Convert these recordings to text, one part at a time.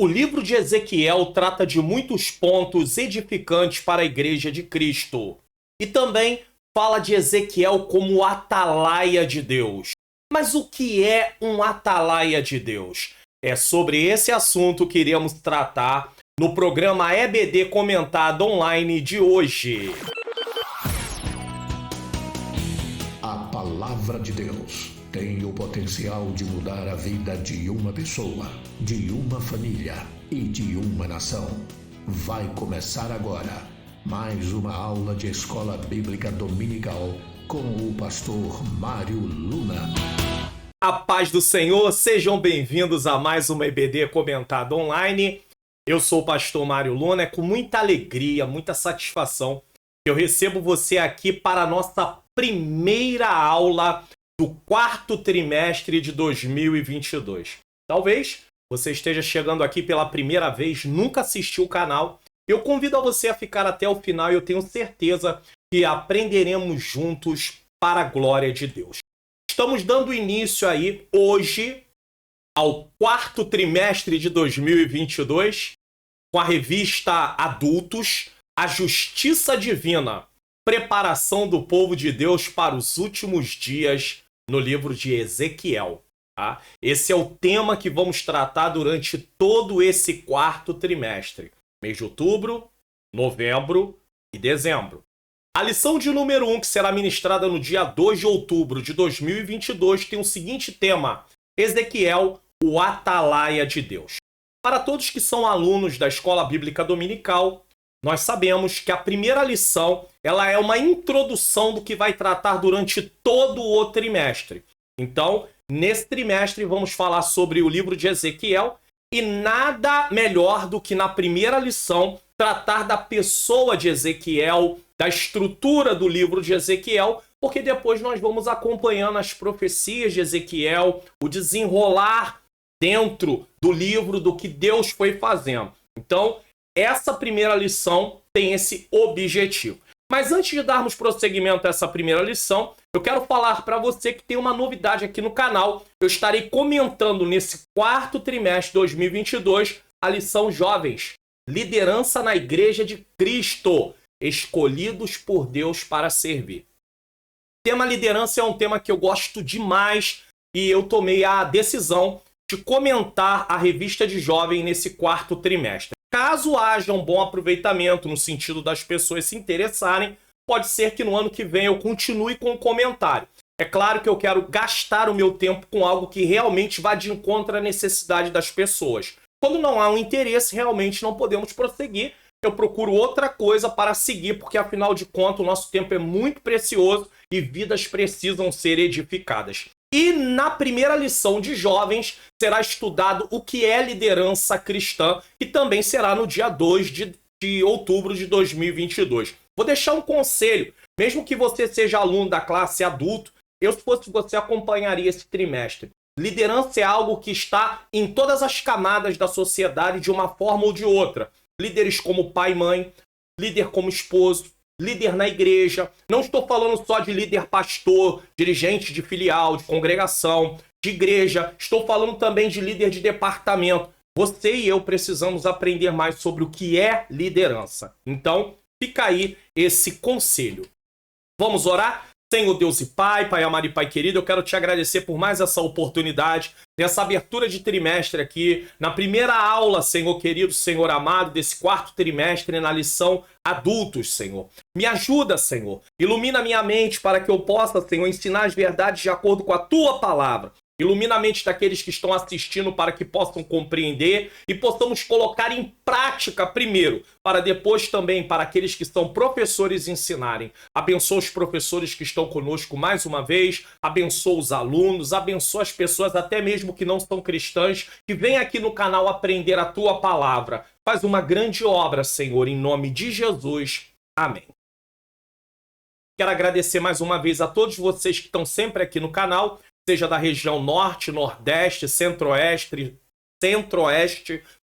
O livro de Ezequiel trata de muitos pontos edificantes para a Igreja de Cristo. E também fala de Ezequiel como o atalaia de Deus. Mas o que é um atalaia de Deus? É sobre esse assunto que iremos tratar no programa EBD Comentado Online de hoje. A Palavra de Deus tem o potencial de mudar a vida de uma pessoa, de uma família e de uma nação. Vai começar agora mais uma aula de Escola Bíblica Dominical com o pastor Mário Luna. A paz do Senhor, sejam bem-vindos a mais uma EBD Comentado Online. Eu sou o pastor Mário Luna, é com muita alegria, muita satisfação que eu recebo você aqui para a nossa primeira aula do quarto trimestre de 2022. Talvez você esteja chegando aqui pela primeira vez, nunca assistiu o canal. Eu convido a você a ficar até o final e eu tenho certeza que aprenderemos juntos para a glória de Deus. Estamos dando início aí hoje ao quarto trimestre de 2022 com a revista Adultos, A Justiça Divina, preparação do povo de Deus para os últimos dias no livro de Ezequiel. Tá? Esse é o tema que vamos tratar durante todo esse quarto trimestre, mês de outubro, novembro e dezembro. A lição de número 1, que será ministrada no dia 2 de outubro de 2022, tem o seguinte tema: Ezequiel, o atalaia de Deus. Para todos que são alunos da Escola Bíblica Dominical, nós sabemos que a primeira lição ela é uma introdução do que vai tratar durante todo o trimestre. Então, nesse trimestre, vamos falar sobre o livro de Ezequiel e nada melhor do que na primeira lição tratar da pessoa de Ezequiel, da estrutura do livro de Ezequiel, porque depois nós vamos acompanhando as profecias de Ezequiel, o desenrolar dentro do livro do que Deus foi fazendo. Então, essa primeira lição tem esse objetivo. Mas antes de darmos prosseguimento a essa primeira lição, eu quero falar para você que tem uma novidade aqui no canal. Eu estarei comentando nesse quarto trimestre de 2022 a lição Jovens, Liderança na Igreja de Cristo, escolhidos por Deus para servir. O tema liderança é um tema que eu gosto demais e eu tomei a decisão de comentar a revista de jovem nesse quarto trimestre. Caso haja um bom aproveitamento no sentido das pessoas se interessarem, pode ser que no ano que vem eu continue com o comentário. É claro que eu quero gastar o meu tempo com algo que realmente vá de encontro à necessidade das pessoas. Quando não há um interesse, realmente não podemos prosseguir. Eu procuro outra coisa para seguir, porque afinal de contas o nosso tempo é muito precioso e vidas precisam ser edificadas. E na primeira lição de jovens será estudado o que é liderança cristã, que também será no dia 2 de outubro de 2022. Vou deixar um conselho, mesmo que você seja aluno da classe adulto, eu, se fosse você, acompanharia esse trimestre. Liderança é algo que está em todas as camadas da sociedade de uma forma ou de outra. Líderes como pai e mãe, líder como esposo, líder na igreja. Não estou falando só de líder pastor, dirigente de filial, de congregação, de igreja. Estou falando também de líder de departamento. Você e eu precisamos aprender mais sobre o que é liderança. Então, fica aí esse conselho. Vamos orar? Senhor Deus e Pai, Pai amado e Pai querido, eu quero te agradecer por mais essa oportunidade, nessa abertura de trimestre aqui, na primeira aula, Senhor querido, Senhor amado, desse quarto trimestre, na lição Adultos, Senhor. Me ajuda, Senhor, ilumina minha mente para que eu possa, Senhor, ensinar as verdades de acordo com a Tua palavra. Ilumina a mente daqueles que estão assistindo para que possam compreender e possamos colocar em prática primeiro, para depois também para aqueles que são professores ensinarem. Abençoa os professores que estão conosco mais uma vez, abençoa os alunos, abençoa as pessoas até mesmo que não são cristãs, que vêm aqui no canal aprender a Tua palavra. Faz uma grande obra, Senhor, em nome de Jesus. Amém. Quero agradecer mais uma vez a todos vocês que estão sempre aqui no canal, seja da região norte, nordeste, centro-oeste,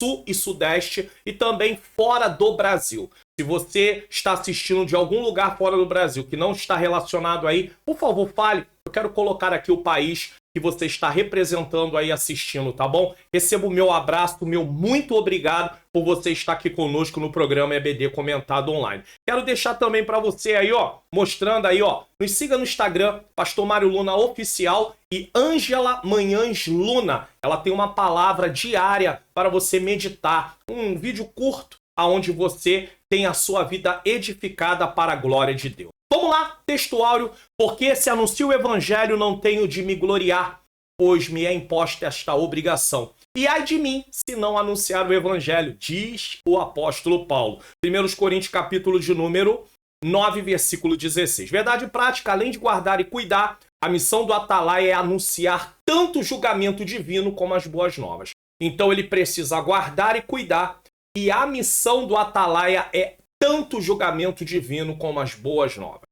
sul e sudeste e também fora do Brasil. Se você está assistindo de algum lugar fora do Brasil que não está relacionado aí, por favor, fale. Eu quero colocar aqui o país que você está representando aí assistindo, tá bom? Receba o meu abraço, meu muito obrigado por você estar aqui conosco no programa EBD Comentado Online. Quero deixar também para você aí, ó, mostrando aí, ó, nos siga no Instagram, Pastor Mário Luna Oficial e Ângela Manhãs Luna. Ela tem uma palavra diária para você meditar, um vídeo curto, onde você tem a sua vida edificada para a glória de Deus. Vamos lá, texto áureo. Porque se anuncio o evangelho, não tenho de me gloriar, pois me é imposta esta obrigação. E ai de mim, se não anunciar o evangelho, diz o apóstolo Paulo. 1 Coríntios, capítulo de número 9, versículo 16. Verdade prática, além de guardar e cuidar, a missão do atalaia é anunciar tanto o julgamento divino como as boas novas. Então ele precisa guardar e cuidar, e a missão do atalaia é tanto o julgamento divino como as boas novas.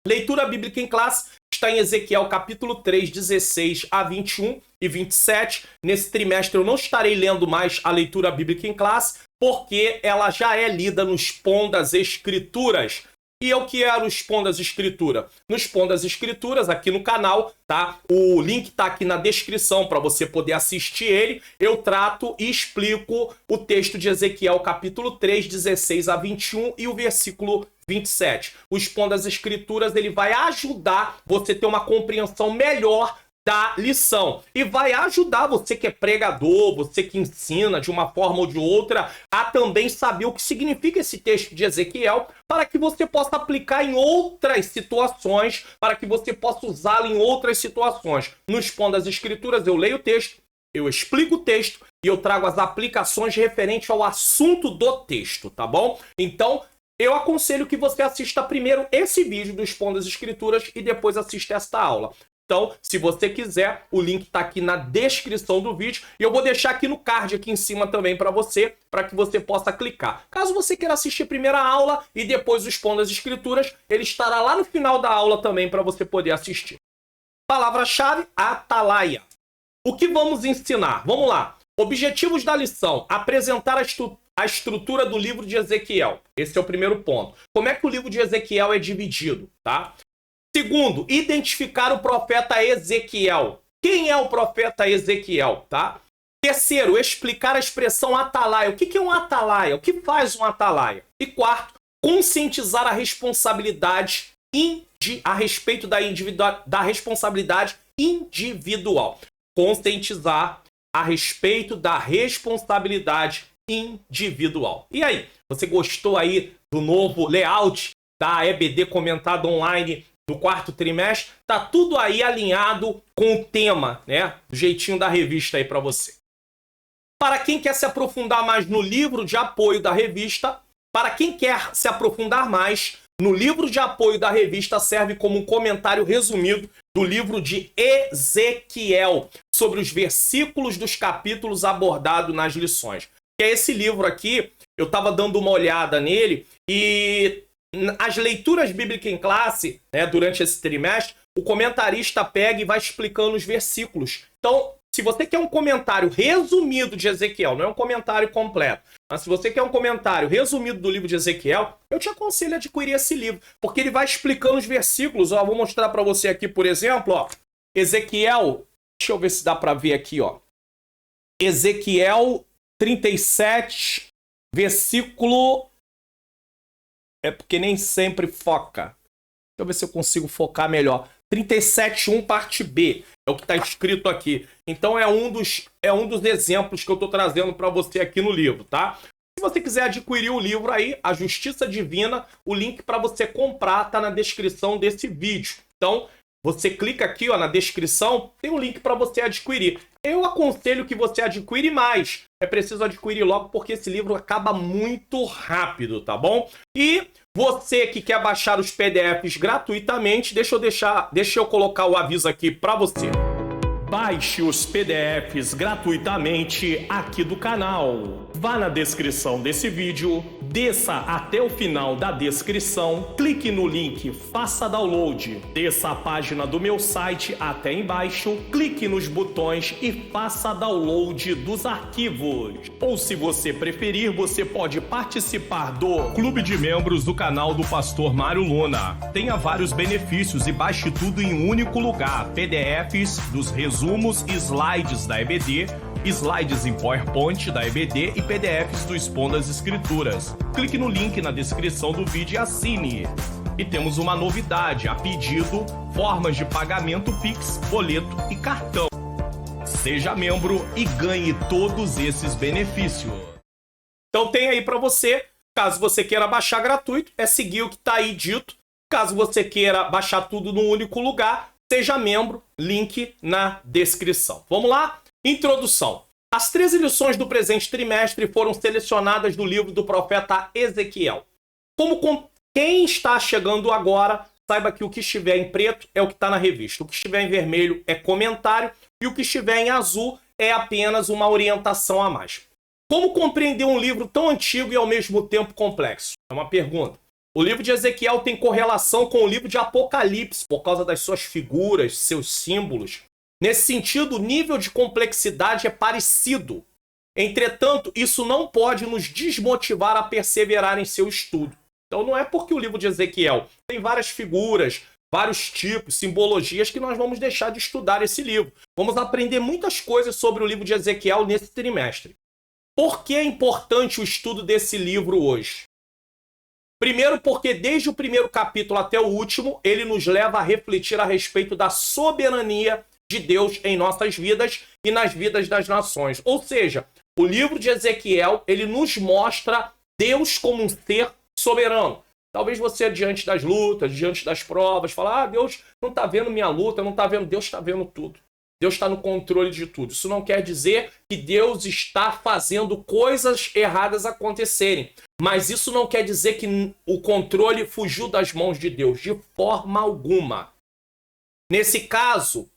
Leitura bíblica em classe está em Ezequiel capítulo 3, 16 a 21 e 27. Nesse trimestre eu não estarei lendo mais a leitura bíblica em classe, porque ela já é lida nos Pão das Escrituras. E eu quero os Pão das Escrituras. Nos Pão das Escrituras, aqui no canal, tá? O link tá aqui na descrição para você poder assistir ele. Eu trato e explico o texto de Ezequiel, capítulo 3, 16 a 21 e o versículo 27. Os Pão das Escrituras, ele vai ajudar você a ter uma compreensão melhor da lição. E vai ajudar você que é pregador, você que ensina de uma forma ou de outra, a também saber o que significa esse texto de Ezequiel, para que você possa aplicar em outras situações, para que você possa usá-lo em outras situações. Nos Pão das Escrituras, eu leio o texto, eu explico o texto e eu trago as aplicações referentes ao assunto do texto, tá bom? Então, eu aconselho que você assista primeiro esse vídeo dos Pão das Escrituras e depois assista esta aula. Então, se você quiser, o link está aqui na descrição do vídeo. E eu vou deixar aqui no card, aqui em cima também para que você possa clicar. Caso você queira assistir a primeira aula e depois os Pão das Escrituras, ele estará lá no final da aula também para você poder assistir. Palavra-chave, atalaia. O que vamos ensinar? Vamos lá. Objetivos da lição. Apresentar a estrutura do livro de Ezequiel. Esse é o primeiro ponto. Como é que o livro de Ezequiel é dividido, tá? Segundo, identificar o profeta Ezequiel. Quem é o profeta Ezequiel, tá? Terceiro, explicar a expressão atalaia. O que é um atalaia? O que faz um atalaia? E quarto, conscientizar a responsabilidade a respeito da responsabilidade individual. Conscientizar a respeito da responsabilidade individual. E aí, você gostou aí do novo layout da EBD Comentado Online do quarto trimestre? Tá tudo aí alinhado com o tema, né? Do jeitinho da revista aí para você. Para quem quer se aprofundar mais no livro de apoio da revista, para quem quer se aprofundar mais, no livro de apoio da revista serve como um comentário resumido do livro de Ezequiel, sobre os versículos dos capítulos abordados nas lições. Que é esse livro aqui, eu estava dando uma olhada nele e as leituras bíblicas em classe, né, durante esse trimestre, o comentarista pega e vai explicando os versículos. Então, se você quer um comentário resumido de Ezequiel, não é um comentário completo, mas se você quer um comentário resumido do livro de Ezequiel, eu te aconselho a adquirir esse livro, porque ele vai explicando os versículos. Ó, vou mostrar para você aqui, por exemplo, ó, Ezequiel, deixa eu ver se dá para ver aqui, ó. Ezequiel 37, versículo... É porque nem sempre foca. Deixa eu ver se eu consigo focar melhor. 37.1, parte B. É o que está escrito aqui. Então é um dos exemplos que eu estou trazendo para você aqui no livro, tá? Se você quiser adquirir o livro aí, A Justiça Divina, o link para você comprar está na descrição desse vídeo. Então, você clica aqui, ó, na descrição, tem um link para você adquirir. Eu aconselho que você adquire mais. É preciso adquirir logo porque esse livro acaba muito rápido, tá bom? E você que quer baixar os PDFs gratuitamente, deixa eu colocar o aviso aqui para você. Baixe os PDFs gratuitamente aqui do canal. Vá na descrição desse vídeo, Desça até o final da descrição, clique no link Faça Download. Desça a página do meu site até embaixo, clique nos botões e faça download dos arquivos. Ou se você preferir, você pode participar do Clube de Membros do canal do Pastor Mário Luna. Tenha vários benefícios e baixe tudo em um único lugar. PDFs dos resumos e slides da EBD, slides em PowerPoint da EBD e PDFs do Expondo as Escrituras. Clique no link na descrição do vídeo e assine. E temos uma novidade, a pedido, formas de pagamento Pix, boleto e cartão. Seja membro e ganhe todos esses benefícios. Então tem aí para você, caso você queira baixar gratuito, é seguir o que está aí dito. Caso você queira baixar tudo num único lugar, seja membro, link na descrição. Vamos lá? Introdução. As 13 lições do presente trimestre foram selecionadas do livro do profeta Ezequiel. Quem está chegando agora, saiba que o que estiver em preto é o que está na revista. O que estiver em vermelho é comentário e o que estiver em azul é apenas uma orientação a mais. Como compreender um livro tão antigo e ao mesmo tempo complexo? É uma pergunta. O livro de Ezequiel tem correlação com o livro de Apocalipse por causa das suas figuras, seus símbolos. Nesse sentido, o nível de complexidade é parecido. Entretanto, isso não pode nos desmotivar a perseverar em seu estudo. Então não é porque o livro de Ezequiel tem várias figuras, vários tipos, simbologias que nós vamos deixar de estudar esse livro. Vamos aprender muitas coisas sobre o livro de Ezequiel nesse trimestre. Por que é importante o estudo desse livro hoje? Primeiro, porque desde o primeiro capítulo até o último, ele nos leva a refletir a respeito da soberania de Deus em nossas vidas e nas vidas das nações. Ou seja, o livro de Ezequiel, ele nos mostra Deus como um ser soberano. Talvez você, diante das lutas, diante das provas, fala, Deus não está vendo minha luta, não está vendo. Deus está vendo tudo. Deus está no controle de tudo. Isso não quer dizer que Deus está fazendo coisas erradas acontecerem. Mas isso não quer dizer que o controle fugiu das mãos de Deus, de forma alguma. Nesse caso,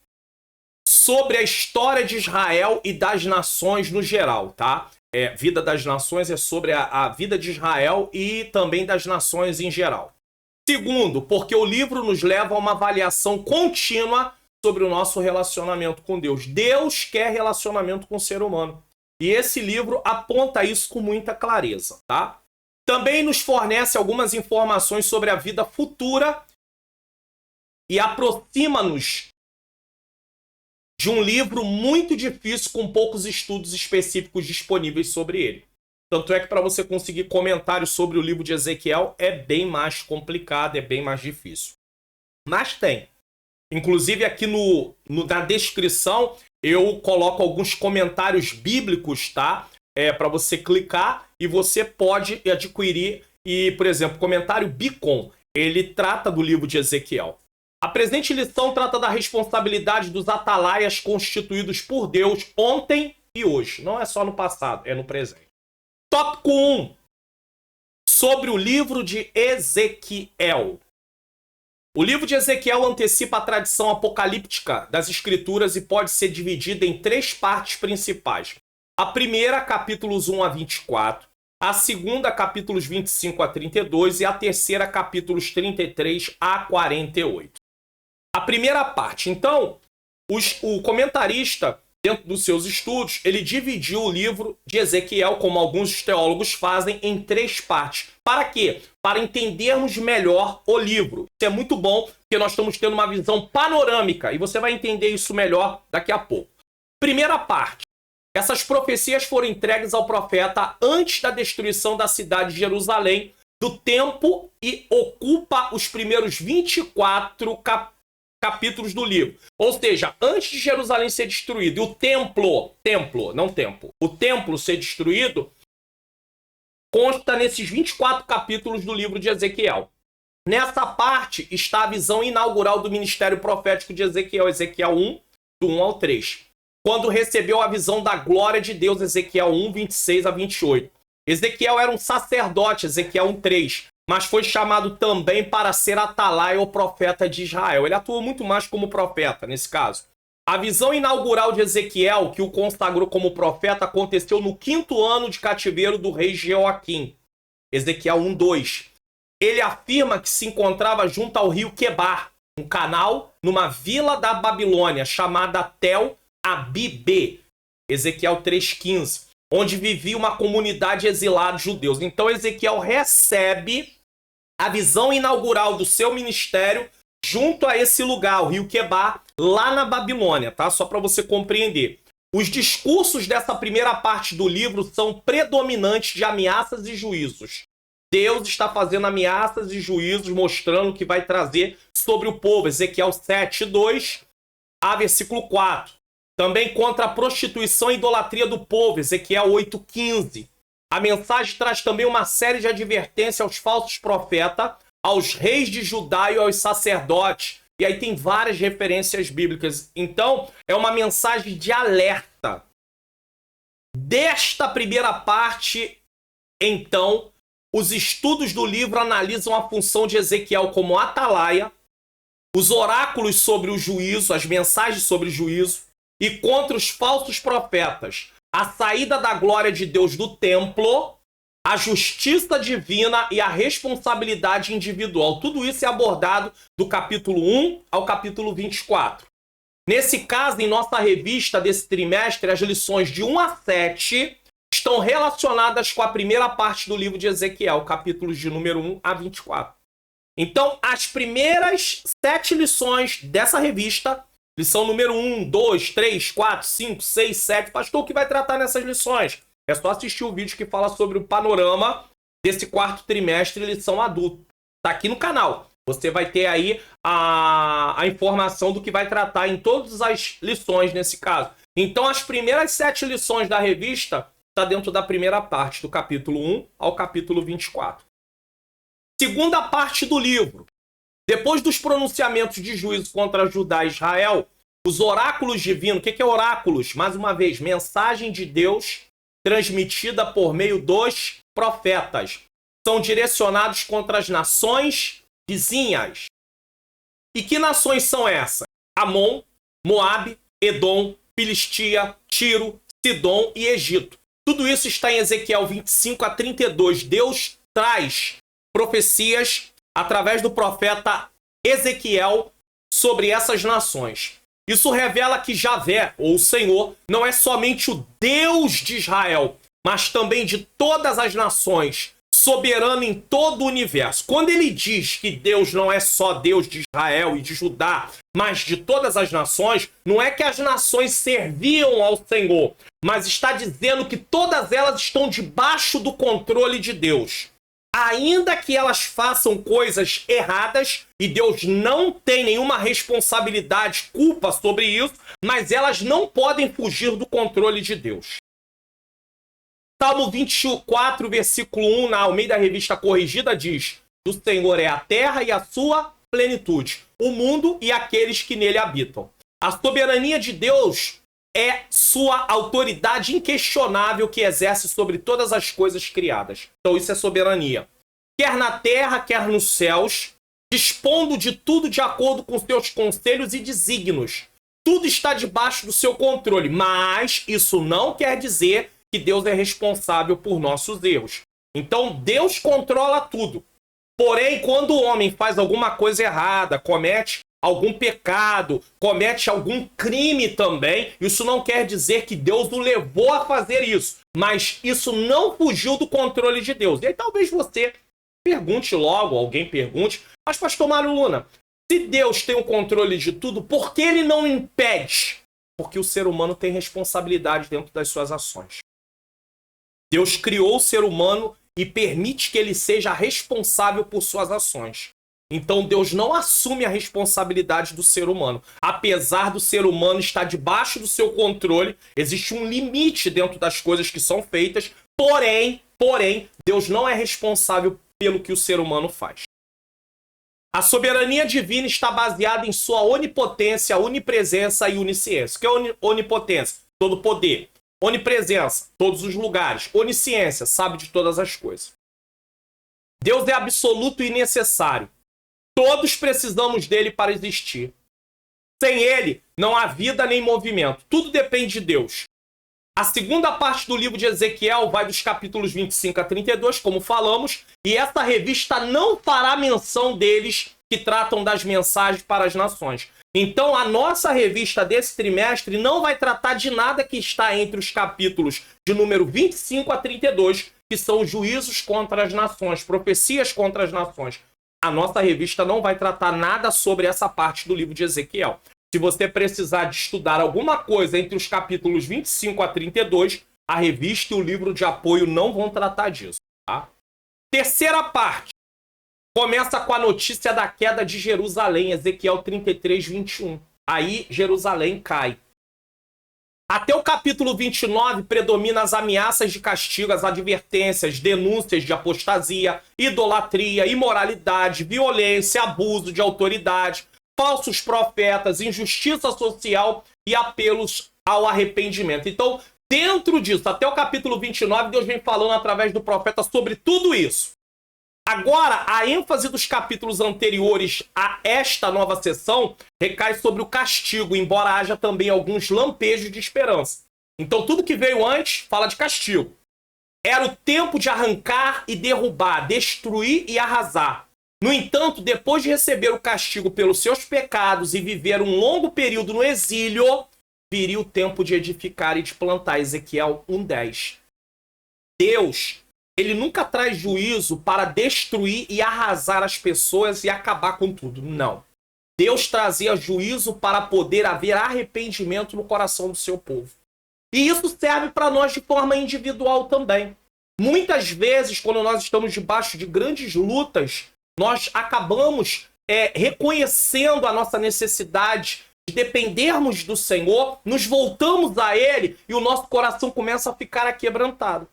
sobre a história de Israel e das nações no geral, tá? Vida das nações é sobre a vida de Israel e também das nações em geral. Segundo, porque o livro nos leva a uma avaliação contínua sobre o nosso relacionamento com Deus. Deus quer relacionamento com o ser humano. E esse livro aponta isso com muita clareza, tá? Também nos fornece algumas informações sobre a vida futura e aproxima-nos de um livro muito difícil com poucos estudos específicos disponíveis sobre ele. Tanto é que para você conseguir comentários sobre o livro de Ezequiel é bem mais complicado, é bem mais difícil. Mas tem. Inclusive aqui na descrição eu coloco alguns comentários bíblicos, tá? Para você clicar e você pode adquirir. E, por exemplo, comentário Bicom, ele trata do livro de Ezequiel. A presente lição trata da responsabilidade dos atalaias constituídos por Deus ontem e hoje. Não é só no passado, é no presente. Tópico 1. Sobre o livro de Ezequiel. O livro de Ezequiel antecipa a tradição apocalíptica das Escrituras e pode ser dividido em 3 partes principais. A primeira, capítulos 1 a 24. A segunda, capítulos 25 a 32. E a terceira, capítulos 33 a 48. A primeira parte. Então, o comentarista, dentro dos seus estudos, ele dividiu o livro de Ezequiel, como alguns teólogos fazem, em 3 partes. Para quê? Para entendermos melhor o livro. Isso é muito bom, porque nós estamos tendo uma visão panorâmica, e você vai entender isso melhor daqui a pouco. Primeira parte. Essas profecias foram entregues ao profeta antes da destruição da cidade de Jerusalém, do templo, e ocupa os primeiros 24 capítulos do livro. Ou seja, antes de Jerusalém ser destruído e o o templo ser destruído, consta nesses 24 capítulos do livro de Ezequiel. Nessa parte está a visão inaugural do ministério profético de Ezequiel, Ezequiel 1, do 1 ao 3. Quando recebeu a visão da glória de Deus, Ezequiel 1, 26 a 28. Ezequiel era um sacerdote, Ezequiel 1, 3. Mas foi chamado também para ser atalaia ou profeta de Israel. Ele atuou muito mais como profeta, nesse caso. A visão inaugural de Ezequiel, que o consagrou como profeta, aconteceu no 5º ano de cativeiro do rei Jeoaquim. Ezequiel 1:2. Ele afirma que se encontrava junto ao rio Quebar, um canal numa vila da Babilônia chamada Tel Abibe, Ezequiel 3:15, onde vivia uma comunidade exilada de judeus. Então Ezequiel recebe a visão inaugural do seu ministério junto a esse lugar, o rio Quebar, lá na Babilônia, tá? Só para você compreender. Os discursos dessa primeira parte do livro são predominantes de ameaças e juízos. Deus está fazendo ameaças e juízos, mostrando o que vai trazer sobre o povo. Ezequiel 7:2 a versículo 4. Também contra a prostituição e idolatria do povo. Ezequiel 8:15. A mensagem traz também uma série de advertências aos falsos profetas, aos reis de Judá e aos sacerdotes. E aí tem várias referências bíblicas. Então, é uma mensagem de alerta. Desta primeira parte, então, os estudos do livro analisam a função de Ezequiel como atalaia, os oráculos sobre o juízo, as mensagens sobre o juízo, e contra os falsos profetas, a saída da glória de Deus do templo, a justiça divina e a responsabilidade individual. Tudo isso é abordado do capítulo 1 ao capítulo 24. Nesse caso, em nossa revista desse trimestre, as lições de 1 a 7 estão relacionadas com a primeira parte do livro de Ezequiel, capítulos de número 1 a 24. Então, as primeiras 7 lições dessa revista, lição número 1, 2, 3, 4, 5, 6, 7, pastor, o que vai tratar nessas lições? É só assistir o vídeo que fala sobre o panorama desse quarto trimestre, lição adulto. Tá aqui no canal. Você vai ter aí a informação do que vai tratar em todas as lições nesse caso. Então, as primeiras 7 lições da revista está dentro da primeira parte, do capítulo 1 ao capítulo 24. Segunda parte do livro. Depois dos pronunciamentos de juízo contra Judá e Israel, os oráculos divinos. O que é oráculos? Mais uma vez, mensagem de Deus transmitida por meio dos profetas. São direcionados contra as nações vizinhas. E que nações são essas? Amon, Moabe, Edom, Filistia, Tiro, Sidom e Egito. Tudo isso está em Ezequiel 25 a 32. Deus traz profecias através do profeta Ezequiel sobre essas nações. Isso revela que Javé, ou o Senhor, não é somente o Deus de Israel, mas também de todas as nações, soberano em todo o universo. Quando ele diz que Deus não é só Deus de Israel e de Judá, mas de todas as nações, não é que as nações serviam ao Senhor, mas está dizendo que todas elas estão debaixo do controle de Deus. Ainda que elas façam coisas erradas, e Deus não tem nenhuma responsabilidade, culpa sobre isso, mas elas não podem fugir do controle de Deus. Salmo 24, versículo 1, na Almeida Revista Corrigida, diz: do Senhor é a terra e a sua plenitude, o mundo e aqueles que nele habitam. A soberania de Deus é sua autoridade inquestionável que exerce sobre todas as coisas criadas. Então isso é soberania. Quer na terra, quer nos céus, dispondo de tudo de acordo com seus conselhos e desígnios. Tudo está debaixo do seu controle, mas isso não quer dizer que Deus é responsável por nossos erros. Então Deus controla tudo. Porém, quando o homem faz alguma coisa errada, comete algum pecado, comete algum crime também, isso não quer dizer que Deus o levou a fazer isso, mas isso não fugiu do controle de Deus. E aí talvez você pergunte logo, alguém pergunte, mas pastor Mário Luna, se Deus tem o controle de tudo, por que ele não impede? Porque o ser humano tem responsabilidade dentro das suas ações. Deus criou o ser humano e permite que ele seja responsável por suas ações. Então Deus não assume a responsabilidade do ser humano. Apesar do ser humano estar debaixo do seu controle, existe um limite dentro das coisas que são feitas, porém, Deus não é responsável pelo que o ser humano faz. A soberania divina está baseada em sua onipotência, onipresença e onisciência. O que é onipotência? Todo poder. Onipresença, todos os lugares. Onisciência, sabe de todas as coisas. Deus é absoluto e necessário. Todos precisamos dele para existir. Sem ele, não há vida nem movimento. Tudo depende de Deus. A segunda parte do livro de Ezequiel vai dos capítulos 25 a 32, como falamos, e essa revista não fará menção deles que tratam das mensagens para as nações. Então, a nossa revista desse trimestre não vai tratar de nada que está entre os capítulos de número 25 a 32, que são os juízos contra as nações, profecias contra as nações. A nossa revista não vai tratar nada sobre essa parte do livro de Ezequiel. Se você precisar de estudar alguma coisa entre os capítulos 25 a 32, a revista e o livro de apoio não vão tratar disso. Tá? Terceira parte. Começa com a notícia da queda de Jerusalém, Ezequiel 33, 21. Aí Jerusalém cai. Até o capítulo 29 predomina as ameaças de castigo, as advertências, denúncias de apostasia, idolatria, imoralidade, violência, abuso de autoridade, falsos profetas, injustiça social e apelos ao arrependimento. Então, dentro disso, até o capítulo 29, Deus vem falando através do profeta sobre tudo isso. Agora, a ênfase dos capítulos anteriores a esta nova sessão recai sobre o castigo, embora haja também alguns lampejos de esperança. Então, tudo que veio antes fala de castigo. Era o tempo de arrancar e derrubar, destruir e arrasar. No entanto, depois de receber o castigo pelos seus pecados e viver um longo período no exílio, viria o tempo de edificar e de plantar. Ezequiel 1:10. Deus, ele nunca traz juízo para destruir e arrasar as pessoas e acabar com tudo. Não. Deus trazia juízo para poder haver arrependimento no coração do seu povo. E isso serve para nós de forma individual também. Muitas vezes, quando nós estamos debaixo de grandes lutas, nós acabamos reconhecendo a nossa necessidade de dependermos do Senhor, nos voltamos a Ele e o nosso coração começa a ficar aquebrantado.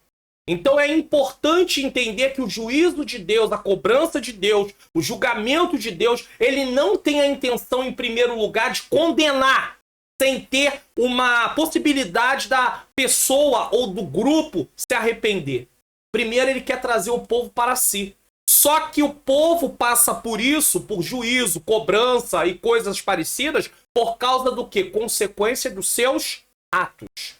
Então é importante entender que o juízo de Deus, a cobrança de Deus, o julgamento de Deus, ele não tem a intenção, em primeiro lugar, de condenar, sem ter uma possibilidade da pessoa ou do grupo se arrepender. Primeiro, ele quer trazer o povo para si. Só que o povo passa por isso, por juízo, cobrança e coisas parecidas, por causa do quê? Consequência dos seus atos.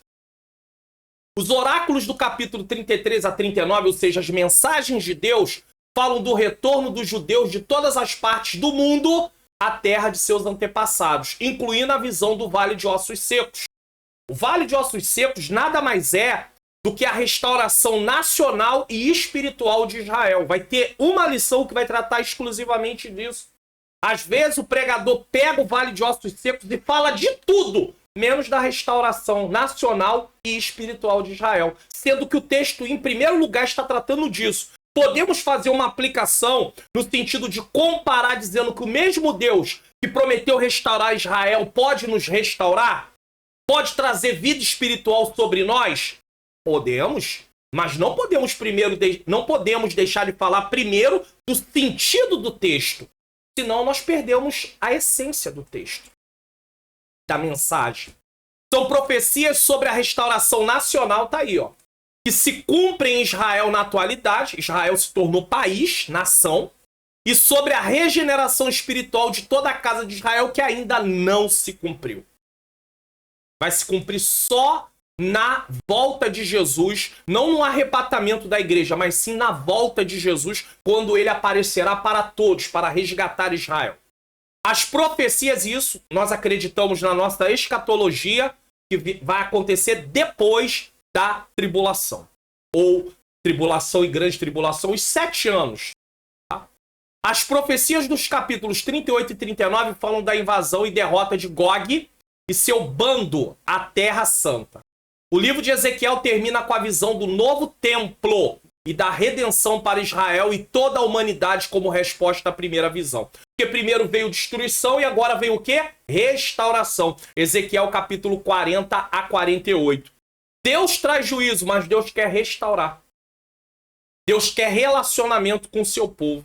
Os oráculos do capítulo 33 a 39, ou seja, as mensagens de Deus, falam do retorno dos judeus de todas as partes do mundo à terra de seus antepassados, incluindo a visão do Vale de Ossos Secos. O Vale de Ossos Secos nada mais é do que a restauração nacional e espiritual de Israel. Vai ter uma lição que vai tratar exclusivamente disso. Às vezes o pregador pega o Vale de Ossos Secos e fala de tudo, menos da restauração nacional e espiritual de Israel. Sendo que o texto, em primeiro lugar, está tratando disso. Podemos fazer uma aplicação no sentido de comparar, dizendo que o mesmo Deus que prometeu restaurar Israel pode nos restaurar? Pode trazer vida espiritual sobre nós? Podemos, mas não podemos deixar de falar primeiro do sentido do texto. Senão nós perdemos a essência do texto, da mensagem. São profecias sobre a restauração nacional, tá aí, ó, que se cumprem em Israel na atualidade. Israel se tornou país, nação, e sobre a regeneração espiritual de toda a casa de Israel que ainda não se cumpriu. Vai se cumprir só na volta de Jesus, não no arrebatamento da igreja, mas sim na volta de Jesus, quando ele aparecerá para todos, para resgatar Israel. As profecias, isso nós acreditamos na nossa escatologia, que vai acontecer depois da tribulação. Ou tribulação e grande tribulação, os 7 anos. Tá? As profecias dos capítulos 38 e 39 falam da invasão e derrota de Gog e seu bando à Terra Santa. O livro de Ezequiel termina com a visão do novo templo e da redenção para Israel e toda a humanidade como resposta à primeira visão. Porque primeiro veio destruição e agora veio o quê? Restauração. Ezequiel capítulo 40 a 48. Deus traz juízo, mas Deus quer restaurar. Deus quer relacionamento com o seu povo.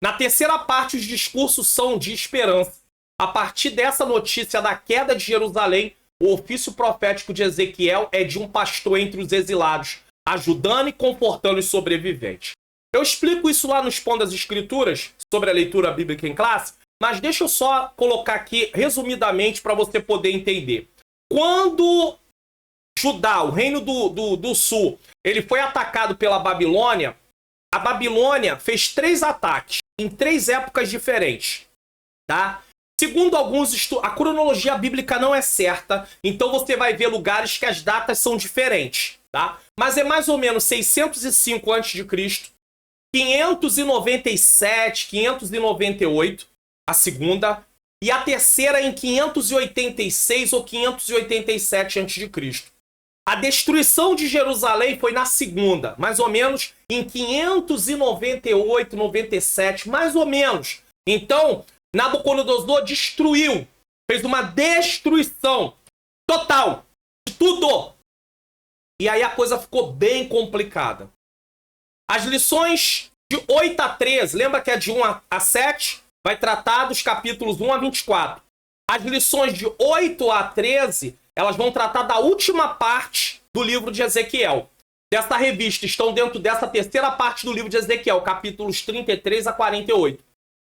Na terceira parte, os discursos são de esperança. A partir dessa notícia da queda de Jerusalém, o ofício profético de Ezequiel é de um pastor entre os exilados, ajudando e confortando os sobreviventes. Eu explico isso lá no Expondo as Escrituras, sobre a leitura bíblica em classe, mas deixa eu só colocar aqui, resumidamente, para você poder entender. Quando Judá, o reino do sul, ele foi atacado pela Babilônia, a Babilônia fez 3 ataques em 3 épocas diferentes, tá? Segundo alguns a cronologia bíblica não é certa, então você vai ver lugares que as datas são diferentes, tá? Mas é mais ou menos 605 a.C., 597, 598, a segunda, e a terceira em 586 ou 587 a.C. A destruição de Jerusalém foi na segunda, mais ou menos em 598, 97, mais ou menos. Então, Nabucodonosor destruiu, fez uma destruição total de tudo. E aí a coisa ficou bem complicada. As lições de 8 a 13, lembra que é de 1 a 7? Vai tratar dos capítulos 1 a 24. As lições de 8 a 13, elas vão tratar da última parte do livro de Ezequiel. Dessa revista, estão dentro dessa terceira parte do livro de Ezequiel, capítulos 33 a 48.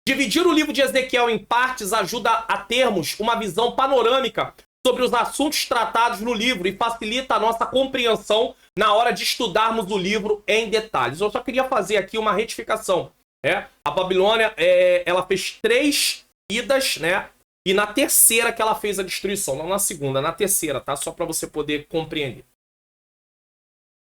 Dividir o livro de Ezequiel em partes ajuda a termos uma visão panorâmica sobre os assuntos tratados no livro e facilita a nossa compreensão na hora de estudarmos o livro em detalhes. Eu só queria fazer aqui uma retificação. A Babilônia, ela fez 3 idas, né? E na terceira que ela fez a destruição, não na segunda, na terceira, tá? Só para você poder compreender.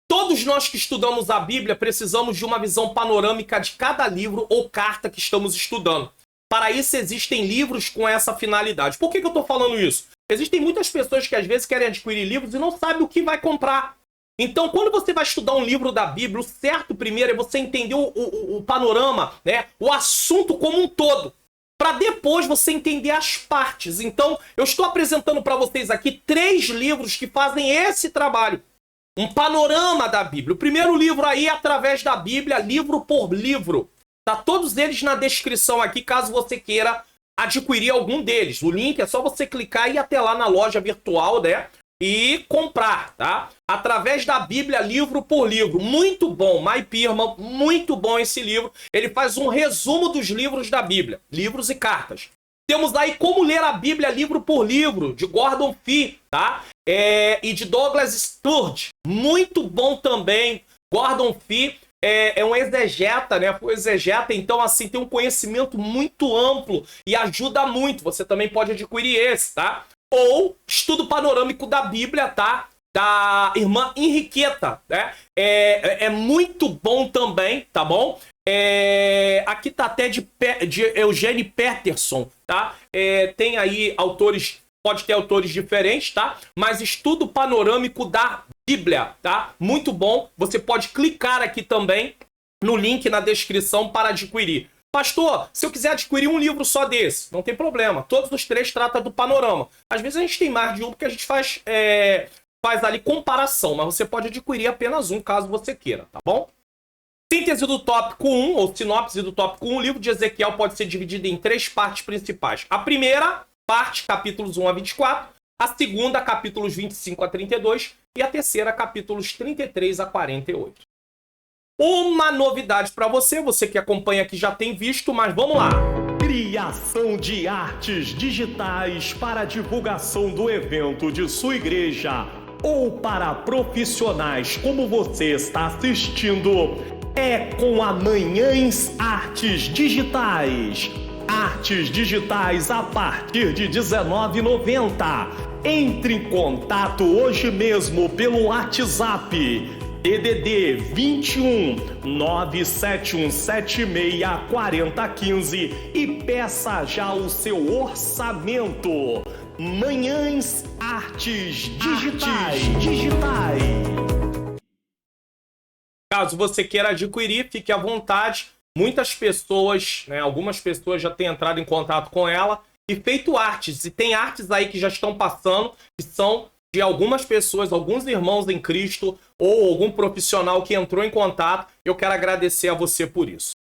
Todos nós que estudamos a Bíblia precisamos de uma visão panorâmica de cada livro ou carta que estamos estudando. Para isso existem livros com essa finalidade. Por que eu estou falando isso? Existem muitas pessoas que às vezes querem adquirir livros e não sabem o que vai comprar. Então, quando você vai estudar um livro da Bíblia, o certo primeiro é você entender o panorama, né? O assunto como um todo, para depois você entender as partes. Então, eu estou apresentando para vocês aqui 3 livros que fazem esse trabalho. Um panorama da Bíblia. O primeiro livro aí é Através da Bíblia, livro por livro. Tá todos eles na descrição aqui, caso você queira adquirir algum deles. O link é só você clicar e ir até lá na loja virtual, né? E comprar, tá? Através da Bíblia, livro por livro. Muito bom, Mai Pirma, muito bom esse livro. Ele faz um resumo dos livros da Bíblia, livros e cartas. Temos aí Como Ler a Bíblia, livro por livro, de Gordon Fee, tá? E de Douglas Stuart. Muito bom também. Gordon Fee é um exegeta, né? Foi exegeta, então assim, tem um conhecimento muito amplo e ajuda muito. Você também pode adquirir esse, tá? Ou Estudo Panorâmico da Bíblia, tá? Da irmã Henriqueta, né? É muito bom também, tá bom? Aqui tá até de Eugene Peterson, tá? Tem aí autores, pode ter autores diferentes, tá? Mas Estudo Panorâmico da Bíblia, tá? Muito bom. Você pode clicar aqui também no link na descrição para adquirir. Pastor, se eu quiser adquirir um livro só desse, não tem problema. Todos os 3 tratam do panorama. Às vezes a gente tem mais de um porque a gente faz ali comparação, mas você pode adquirir apenas um caso você queira, tá bom? Síntese do tópico 1, ou sinopse do tópico 1, o livro de Ezequiel pode ser dividido em 3 partes principais. A primeira parte, capítulos 1 a 24. A segunda, capítulos 25 a 32. E a terceira, capítulos 33 a 48. Uma novidade para você que acompanha aqui já tem visto, mas vamos lá. Criação de artes digitais para divulgação do evento de sua igreja ou para profissionais como você está assistindo. É com a Manhãs Artes Digitais. Artes digitais a partir de R$19,90. Entre em contato hoje mesmo pelo WhatsApp DDD 21 97176 4015 e peça já o seu orçamento. Manhãs Artes Digitais. Caso você queira adquirir, fique à vontade. Muitas pessoas, né, algumas pessoas já têm entrado em contato com ela e feito artes. E tem artes aí que já estão passando, que são de algumas pessoas, alguns irmãos em Cristo ou algum profissional que entrou em contato. Eu quero agradecer a você por isso.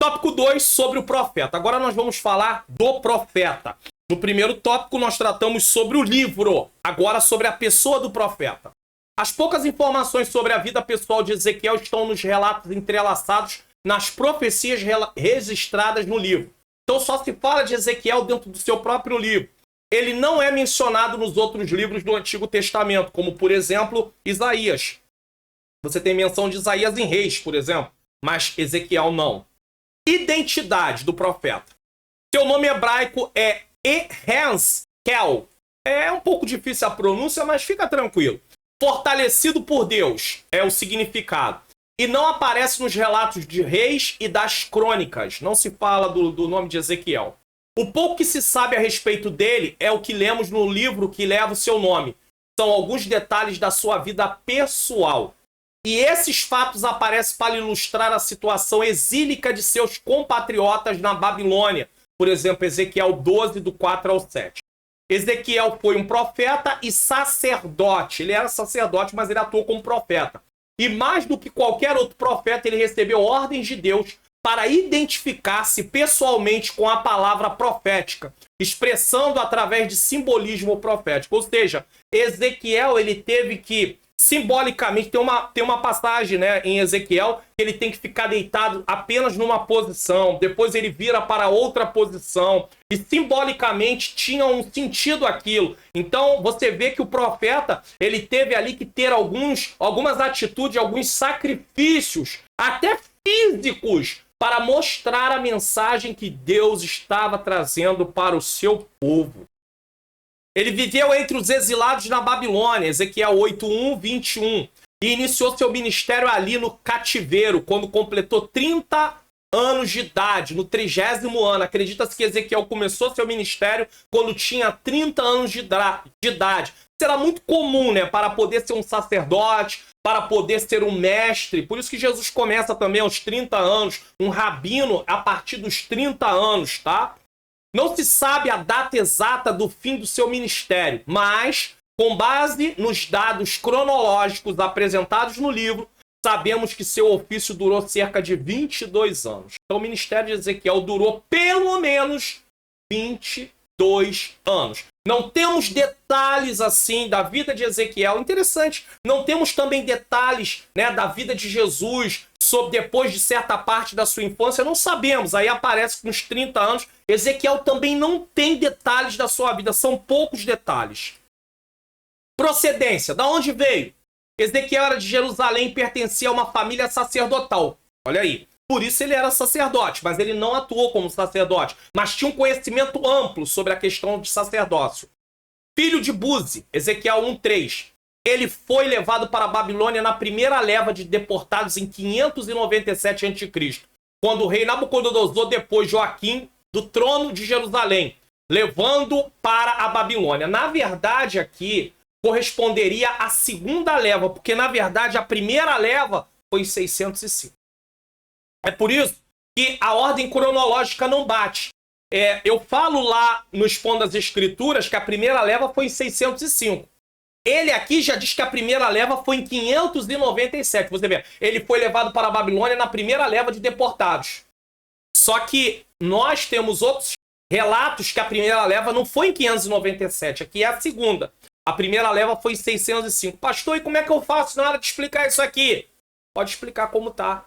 Tópico 2, sobre o profeta. Agora nós vamos falar do profeta. No primeiro tópico nós tratamos sobre o livro, agora sobre a pessoa do profeta. As poucas informações sobre a vida pessoal de Ezequiel estão nos relatos entrelaçados nas profecias registradas no livro. Então só se fala de Ezequiel dentro do seu próprio livro. ele não é mencionado nos outros livros do Antigo Testamento, como, por exemplo, Isaías. Você tem menção de Isaías em Reis, por exemplo, mas Ezequiel não. Identidade do profeta. Seu nome hebraico é Ehezkel. É um pouco difícil a pronúncia, mas fica tranquilo. Fortalecido por Deus é o significado. E não aparece nos relatos de Reis e das crônicas. Não se fala do nome de Ezequiel. O pouco que se sabe a respeito dele é o que lemos no livro que leva o seu nome. São alguns detalhes da sua vida pessoal. E esses fatos aparecem para ilustrar a situação exílica de seus compatriotas na Babilônia. Por exemplo, Ezequiel 12, do 4 ao 7. Ezequiel foi um profeta e sacerdote. Ele era sacerdote, mas ele atuou como profeta. E mais do que qualquer outro profeta, ele recebeu ordens de Deus para identificar-se pessoalmente com a palavra profética, expressando através de simbolismo profético. Ou seja, Ezequiel ele teve que, simbolicamente, tem uma passagem, né, em Ezequiel, que ele tem que ficar deitado apenas numa posição, depois ele vira para outra posição, e simbolicamente tinha um sentido aquilo. Então você vê que o profeta ele teve ali que ter algumas atitudes, alguns sacrifícios, até físicos, para mostrar a mensagem que Deus estava trazendo para o seu povo. Ele viveu entre os exilados na Babilônia, Ezequiel 8:1, 21, e iniciou seu ministério ali no cativeiro, quando completou 30 anos de idade, no 30º ano. Acredita-se que Ezequiel começou seu ministério quando tinha 30 anos de idade. Isso era muito comum, né, para poder ser um sacerdote, para poder ser um mestre. Por isso que Jesus começa também aos 30 anos, um rabino a partir dos 30 anos, tá? Não se sabe a data exata do fim do seu ministério, mas, com base nos dados cronológicos apresentados no livro, sabemos que seu ofício durou cerca de 22 anos. Então o ministério de Ezequiel durou pelo menos 22 anos. Não temos detalhes assim da vida de Ezequiel. Interessante, não temos também detalhes, né, da vida de Jesus, sobre depois de certa parte da sua infância. Não sabemos, aí aparece com uns 30 anos. Ezequiel também não tem detalhes da sua vida, são poucos detalhes. Procedência, da onde veio? Ezequiel era de Jerusalém e pertencia a uma família sacerdotal. Olha aí. Por isso ele era sacerdote, mas ele não atuou como sacerdote, mas tinha um conhecimento amplo sobre a questão de sacerdócio. Filho de Buzi, Ezequiel 1:3. Ele foi levado para a Babilônia na primeira leva de deportados em 597 a.C., quando o rei Nabucodonosor depôs Joaquim do trono de Jerusalém, levando para a Babilônia. Na verdade, aqui corresponderia à segunda leva, porque na verdade a primeira leva foi em 605. É por isso que a ordem cronológica não bate. Eu falo lá no Expondo as Escrituras que a primeira leva foi em 605. Ele aqui já diz que a primeira leva foi em 597. Você vê, ele foi levado para a Babilônia na primeira leva de deportados. Só que nós temos outros relatos que a primeira leva não foi em 597. Aqui é a segunda. A primeira leva foi em 605. Pastor, e como é que eu faço na hora de explicar isso aqui? Pode explicar como tá.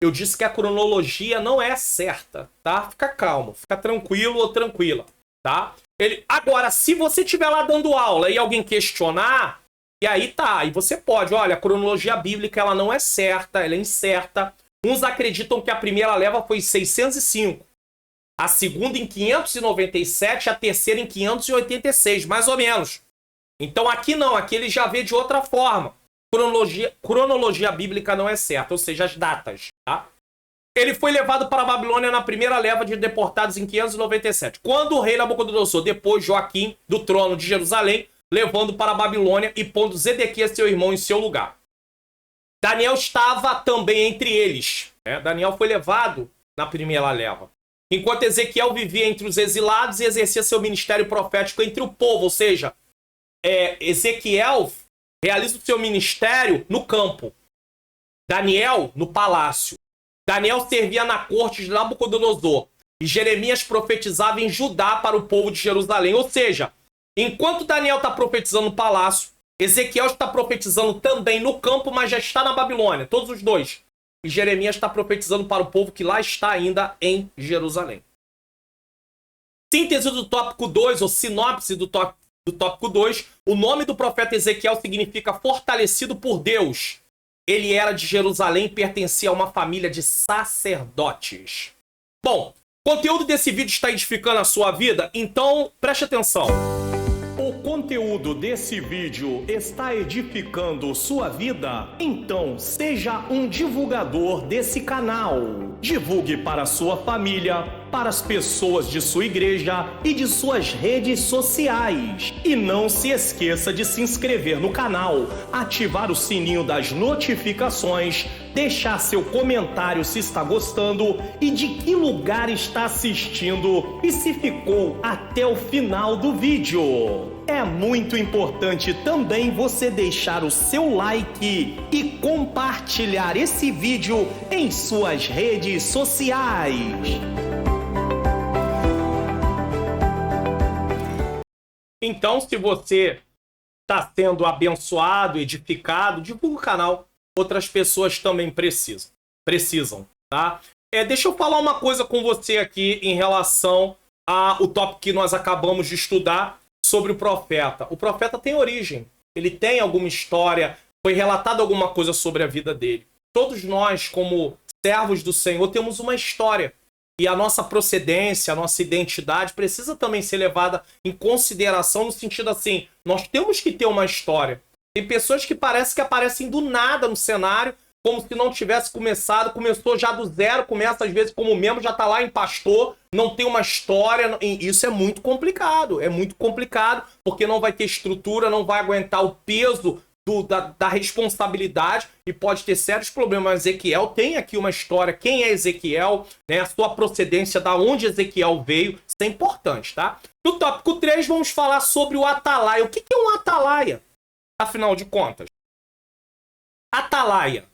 Eu disse que a cronologia não é certa, tá? Fica calmo, fica tranquilo ou tranquila, tá? Agora, se você estiver lá dando aula e alguém questionar, e aí tá, aí você pode, olha, a cronologia bíblica ela não é certa, ela é incerta. Uns acreditam que a primeira leva foi em 605, a segunda em 597, a terceira em 586, mais ou menos. Então aqui não, aqui ele já vê de outra forma. Cronologia bíblica não é certa, ou seja, as datas, tá? Ele foi levado para a Babilônia na primeira leva de deportados em 597. Quando o rei Nabucodonosor depôs Joaquim do trono de Jerusalém, levando para a Babilônia e pondo Zedequias, seu irmão, em seu lugar. Daniel estava também entre eles, né? Daniel foi levado na primeira leva. Enquanto Ezequiel vivia entre os exilados e exercia seu ministério profético entre o povo, ou seja, Ezequiel realiza o seu ministério no campo. Daniel, no palácio. Daniel servia na corte de Nabucodonosor. E Jeremias profetizava em Judá para o povo de Jerusalém. Ou seja, enquanto Daniel está profetizando no palácio, Ezequiel está profetizando também no campo, mas já está na Babilônia. Todos os dois. E Jeremias está profetizando para o povo que lá está ainda em Jerusalém. Síntese do tópico 2, ou sinopse do tópico 2, o nome do profeta Ezequiel significa fortalecido por Deus. Ele era de Jerusalém e pertencia a uma família de sacerdotes. Bom, o conteúdo desse vídeo está edificando a sua vida? Então, preste atenção. O conteúdo desse vídeo está edificando sua vida? Então seja um divulgador desse canal. Divulgue para sua família, para as pessoas de sua igreja e de suas redes sociais. E não se esqueça de se inscrever no canal, ativar o sininho das notificações, deixar seu comentário se está gostando e de que lugar está assistindo e se ficou até o final do vídeo. É muito importante também você deixar o seu like e compartilhar esse vídeo em suas redes sociais. Então, se você está sendo abençoado, edificado, divulga o canal. Outras pessoas também precisam, tá? Deixa eu falar uma coisa com você aqui em relação ao tópico que nós acabamos de estudar sobre o profeta. O profeta tem origem, ele tem alguma história, foi relatado alguma coisa sobre a vida dele. Todos nós, como servos do Senhor, temos uma história. E a nossa procedência, a nossa identidade precisa também ser levada em consideração no sentido assim, nós temos que ter uma história. Tem pessoas que parece que aparecem do nada no cenário, como se não tivesse começado, começou já do zero, começa às vezes como membro, já está lá em pastor, não tem uma história. Isso é muito complicado, porque não vai ter estrutura, não vai aguentar o peso da responsabilidade e pode ter sérios problemas. Ezequiel tem aqui uma história, quem é Ezequiel, né, a sua procedência, da onde Ezequiel veio, isso é importante, tá? No tópico 3 vamos falar sobre o atalaia. O que é um atalaia? Afinal de contas, atalaia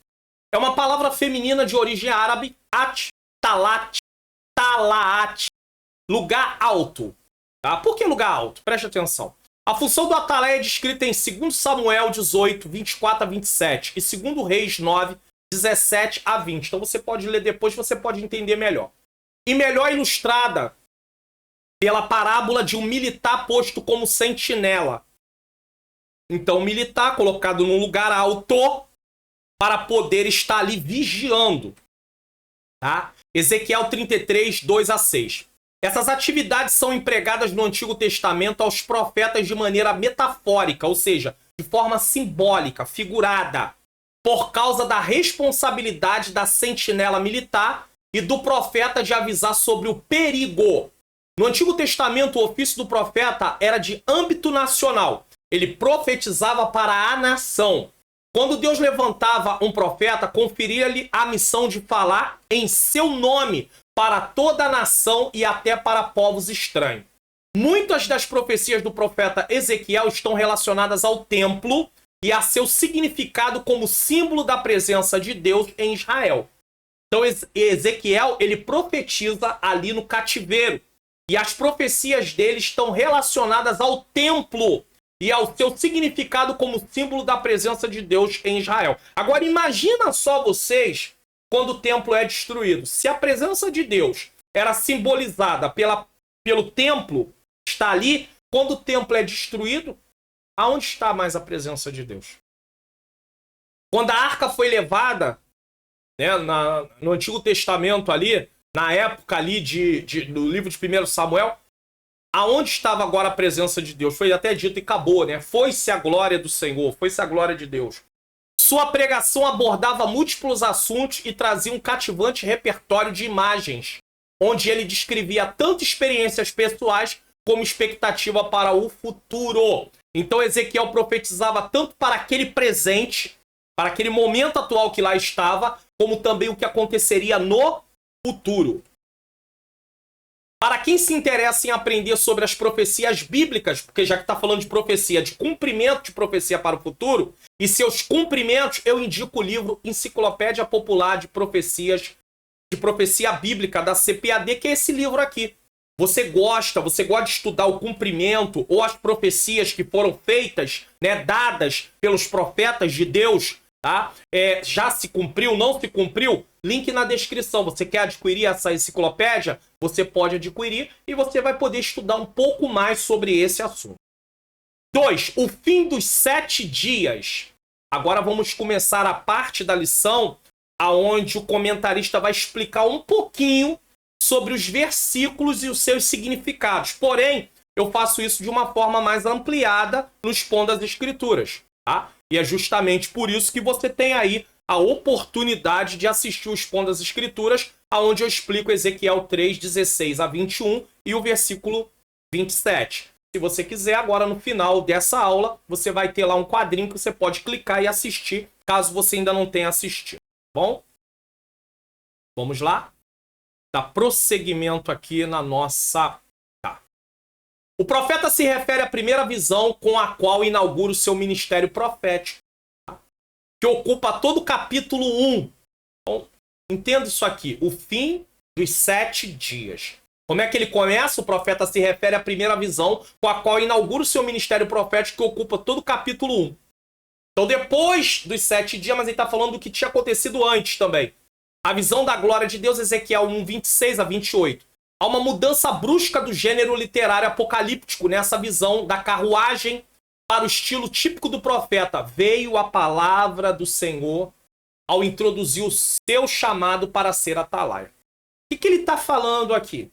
é uma palavra feminina de origem árabe, talaat, lugar alto. Tá? Por que lugar alto? Preste atenção. A função do atalaia é descrita em 2 Samuel 18, 24 a 27 e 2 Reis 9, 17 a 20. Então você pode ler depois, você pode entender melhor. E melhor ilustrada pela parábola de um militar posto como sentinela. Então, o militar colocado num lugar alto para poder estar ali vigiando. Tá? Ezequiel 33, 2 a 6. Essas atividades são empregadas no Antigo Testamento aos profetas de maneira metafórica, ou seja, de forma simbólica, figurada, por causa da responsabilidade da sentinela militar e do profeta de avisar sobre o perigo. No Antigo Testamento, o ofício do profeta era de âmbito nacional. Ele profetizava para a nação. Quando Deus levantava um profeta, conferia-lhe a missão de falar em seu nome para toda a nação e até para povos estranhos. Muitas das profecias do profeta Ezequiel estão relacionadas ao templo e a seu significado como símbolo da presença de Deus em Israel. Então Ezequiel, ele profetiza ali no cativeiro. E as profecias dele estão relacionadas ao templo e ao seu significado como símbolo da presença de Deus em Israel. Agora imagina só vocês quando o templo é destruído. Se a presença de Deus era simbolizada pelo templo, está ali, quando o templo é destruído, aonde está mais a presença de Deus? Quando a arca foi levada, né, no Antigo Testamento ali, na época ali do livro de 1 Samuel, aonde estava agora a presença de Deus? Foi até dito e acabou, né? Foi-se a glória do Senhor, foi-se a glória de Deus. Sua pregação abordava múltiplos assuntos e trazia um cativante repertório de imagens, onde ele descrevia tanto experiências pessoais como expectativa para o futuro. Então Ezequiel profetizava tanto para aquele presente, para aquele momento atual que lá estava, como também o que aconteceria no futuro. Para quem se interessa em aprender sobre as profecias bíblicas, porque já que está falando de profecia, de cumprimento de profecia para o futuro, e seus cumprimentos, eu indico o livro Enciclopédia Popular de Profecias, de Profecia Bíblica, da CPAD, que é esse livro aqui. Você gosta de estudar o cumprimento ou as profecias que foram feitas, né, dadas pelos profetas de Deus tá? Já se cumpriu, não se cumpriu? Link na descrição. Você quer adquirir essa enciclopédia? Você pode adquirir e você vai poder estudar um pouco mais sobre esse assunto. 2. O fim dos 7 dias. Agora vamos começar a parte da lição aonde o comentarista vai explicar um pouquinho sobre os versículos e os seus significados. Porém, eu faço isso de uma forma mais ampliada no Expondo as Escrituras, tá? E é justamente por isso que você tem aí a oportunidade de assistir o Expondo as Escrituras, aonde eu explico Ezequiel 3, 16 a 21 e o versículo 27. Se você quiser, agora no final dessa aula, você vai ter lá um quadrinho que você pode clicar e assistir, caso você ainda não tenha assistido. Bom? Vamos lá? Dá prosseguimento aqui na nossa... Tá. O profeta se refere à primeira visão com a qual inaugura o seu ministério profético, tá? Que ocupa todo o capítulo 1. Então, entenda isso aqui. O fim dos 7 dias. Como é que ele começa? O profeta se refere à primeira visão com a qual inaugura o seu ministério profético que ocupa todo o capítulo 1. Então, depois dos 7 dias, mas ele está falando do que tinha acontecido antes também. A visão da glória de Deus, Ezequiel 1, 26 a 28. Há uma mudança brusca do gênero literário apocalíptico nessa visão da carruagem para o estilo típico do profeta. Veio a palavra do Senhor ao introduzir o seu chamado para ser atalaia. O que ele está falando aqui?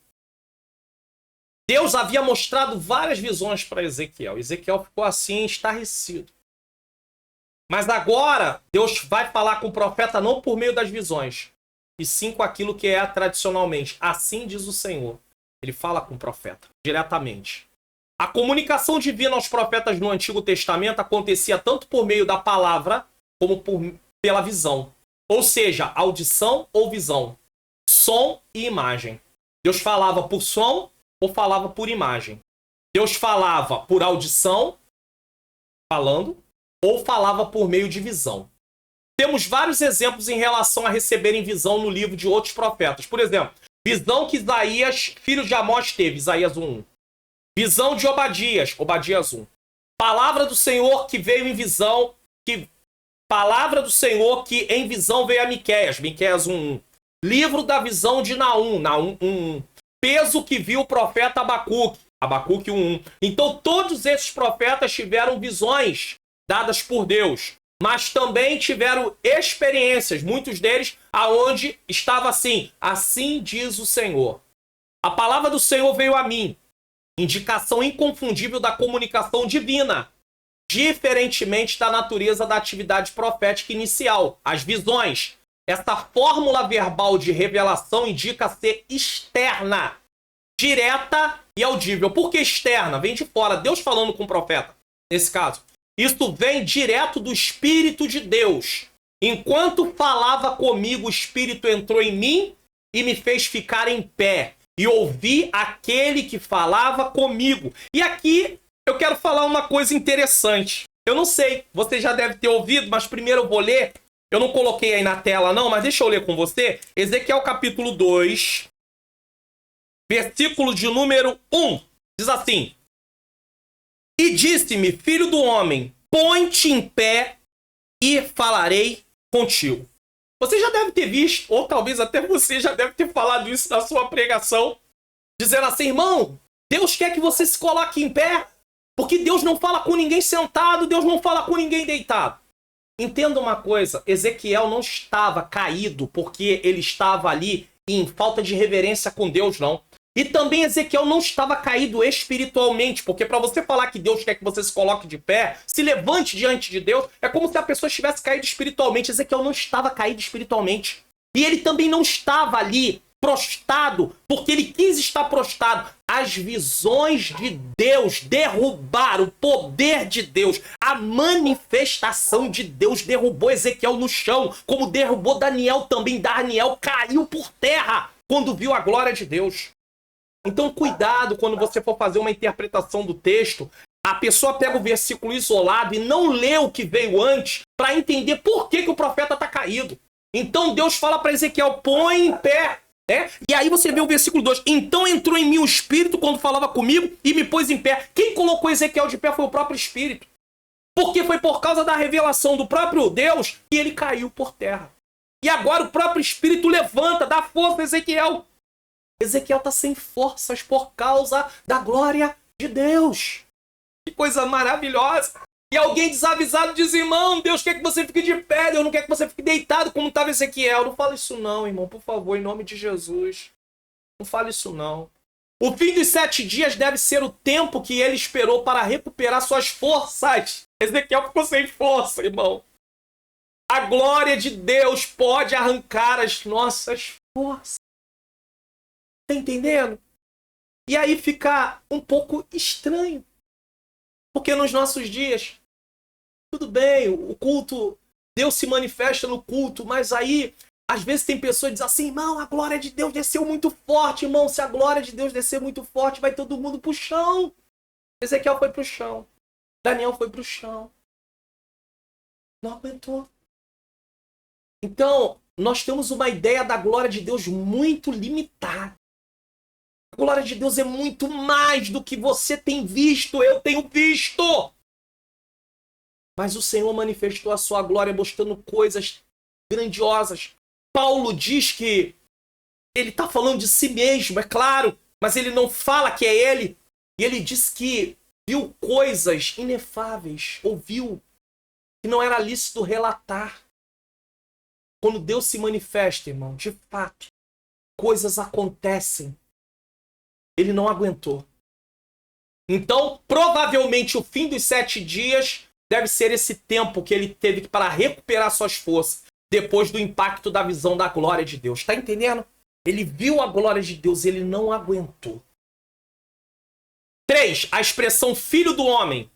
Deus havia mostrado várias visões para Ezequiel. Ezequiel ficou assim, estarrecido. Mas agora, Deus vai falar com o profeta não por meio das visões, e sim com aquilo que é tradicionalmente. Assim diz o Senhor. Ele fala com o profeta, diretamente. A comunicação divina aos profetas no Antigo Testamento acontecia tanto por meio da palavra, como pela visão. Ou seja, audição ou visão. Som e imagem. Deus falava por som ou falava por imagem. Deus falava por audição, falando, ou falava por meio de visão. Temos vários exemplos em relação a receberem visão no livro de outros profetas. Por exemplo, visão que Isaías, filho de Amós, teve, Isaías 1:1. Visão de Obadias, Obadias 1. Palavra do Senhor que veio em visão, palavra do Senhor que em visão veio a Miqueias, Miqueias 1:1. Livro da visão de Naum, Naum 1:1. Peso que viu o profeta Abacuque, Abacuque 1:1. Então todos esses profetas tiveram visões dadas por Deus, mas também tiveram experiências, muitos deles, aonde estava assim, assim diz o Senhor. A palavra do Senhor veio a mim, indicação inconfundível da comunicação divina, diferentemente da natureza da atividade profética inicial, as visões. Essa fórmula verbal de revelação indica ser externa, direta e audível. Por que externa? Vem de fora, Deus falando com o profeta, nesse caso. Isso vem direto do Espírito de Deus. Enquanto falava comigo, o Espírito entrou em mim e me fez ficar em pé. E ouvi aquele que falava comigo. E aqui eu quero falar uma coisa interessante. Eu não sei, você já deve ter ouvido, mas primeiro eu vou ler. Eu não coloquei aí na tela não, mas deixa eu ler com você. Ezequiel capítulo 2, versículo de número 1. Diz assim: E disse-me, filho do homem, põe-te em pé e falarei contigo. Você já deve ter visto, ou talvez até você já deve ter falado isso na sua pregação, dizendo assim, irmão, Deus quer que você se coloque em pé, porque Deus não fala com ninguém sentado, Deus não fala com ninguém deitado. Entenda uma coisa, Ezequiel não estava caído porque ele estava ali em falta de reverência com Deus, não. E também Ezequiel não estava caído espiritualmente, porque para você falar que Deus quer que você se coloque de pé, se levante diante de Deus, é como se a pessoa estivesse caído espiritualmente. Ezequiel não estava caído espiritualmente. E ele também não estava ali prostrado, porque ele quis estar prostrado. As visões de Deus derrubaram o poder de Deus, a manifestação de Deus derrubou Ezequiel no chão, como derrubou Daniel também. Daniel caiu por terra quando viu a glória de Deus. Então, cuidado quando você for fazer uma interpretação do texto. A pessoa pega o versículo isolado e não lê o que veio antes para entender por que o profeta está caído. Então, Deus fala para Ezequiel, põe em pé. Né? E aí você vê o versículo 2. Então entrou em mim o Espírito quando falava comigo e me pôs em pé. Quem colocou Ezequiel de pé foi o próprio Espírito. Porque foi por causa da revelação do próprio Deus que ele caiu por terra. E agora o próprio Espírito levanta, dá força a Ezequiel. Ezequiel está sem forças por causa da glória de Deus. Que coisa maravilhosa. E alguém desavisado diz, irmão, Deus quer que você fique de pé, Deus não quer que você fique deitado como estava Ezequiel. Não fala isso não, irmão, por favor, em nome de Jesus. Não fala isso não. O fim dos 7 dias deve ser o tempo que ele esperou para recuperar suas forças. Ezequiel ficou sem força, irmão. A glória de Deus pode arrancar as nossas forças. Tá entendendo? E aí fica um pouco estranho. Porque nos nossos dias, tudo bem, o culto, Deus se manifesta no culto, mas aí, às vezes tem pessoas que dizem assim, irmão, a glória de Deus desceu muito forte, irmão, se a glória de Deus descer muito forte, vai todo mundo pro chão. Ezequiel foi pro chão. Daniel foi pro chão. Não aguentou. Então, nós temos uma ideia da glória de Deus muito limitada. A glória de Deus é muito mais do que você tem visto, eu tenho visto. Mas o Senhor manifestou a sua glória mostrando coisas grandiosas. Paulo diz que ele está falando de si mesmo, é claro, mas ele não fala que é ele. E ele diz que viu coisas inefáveis, ouviu que não era lícito relatar. Quando Deus se manifesta, irmão, de fato, coisas acontecem. Ele não aguentou. Então, provavelmente, o fim dos 7 dias deve ser esse tempo que ele teve para recuperar suas forças, depois do impacto da visão da glória de Deus. Está entendendo? Ele viu a glória de Deus e ele não aguentou. 3. A expressão filho do homem.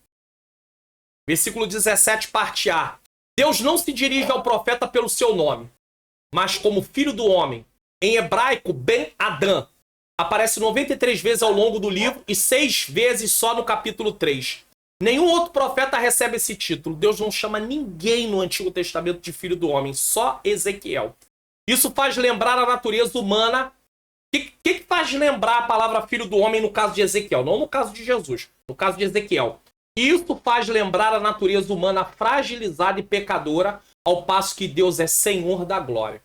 Versículo 17, parte A. Deus não se dirige ao profeta pelo seu nome, mas como filho do homem. Em hebraico, Ben Adam. Aparece 93 vezes ao longo do livro e 6 vezes só no capítulo 3. Nenhum outro profeta recebe esse título. Deus não chama ninguém no Antigo Testamento de filho do homem, só Ezequiel. Isso faz lembrar a natureza humana. O que faz lembrar a palavra filho do homem no caso de Ezequiel? Não no caso de Jesus, no caso de Ezequiel. Isso faz lembrar a natureza humana fragilizada e pecadora, ao passo que Deus é Senhor da glória.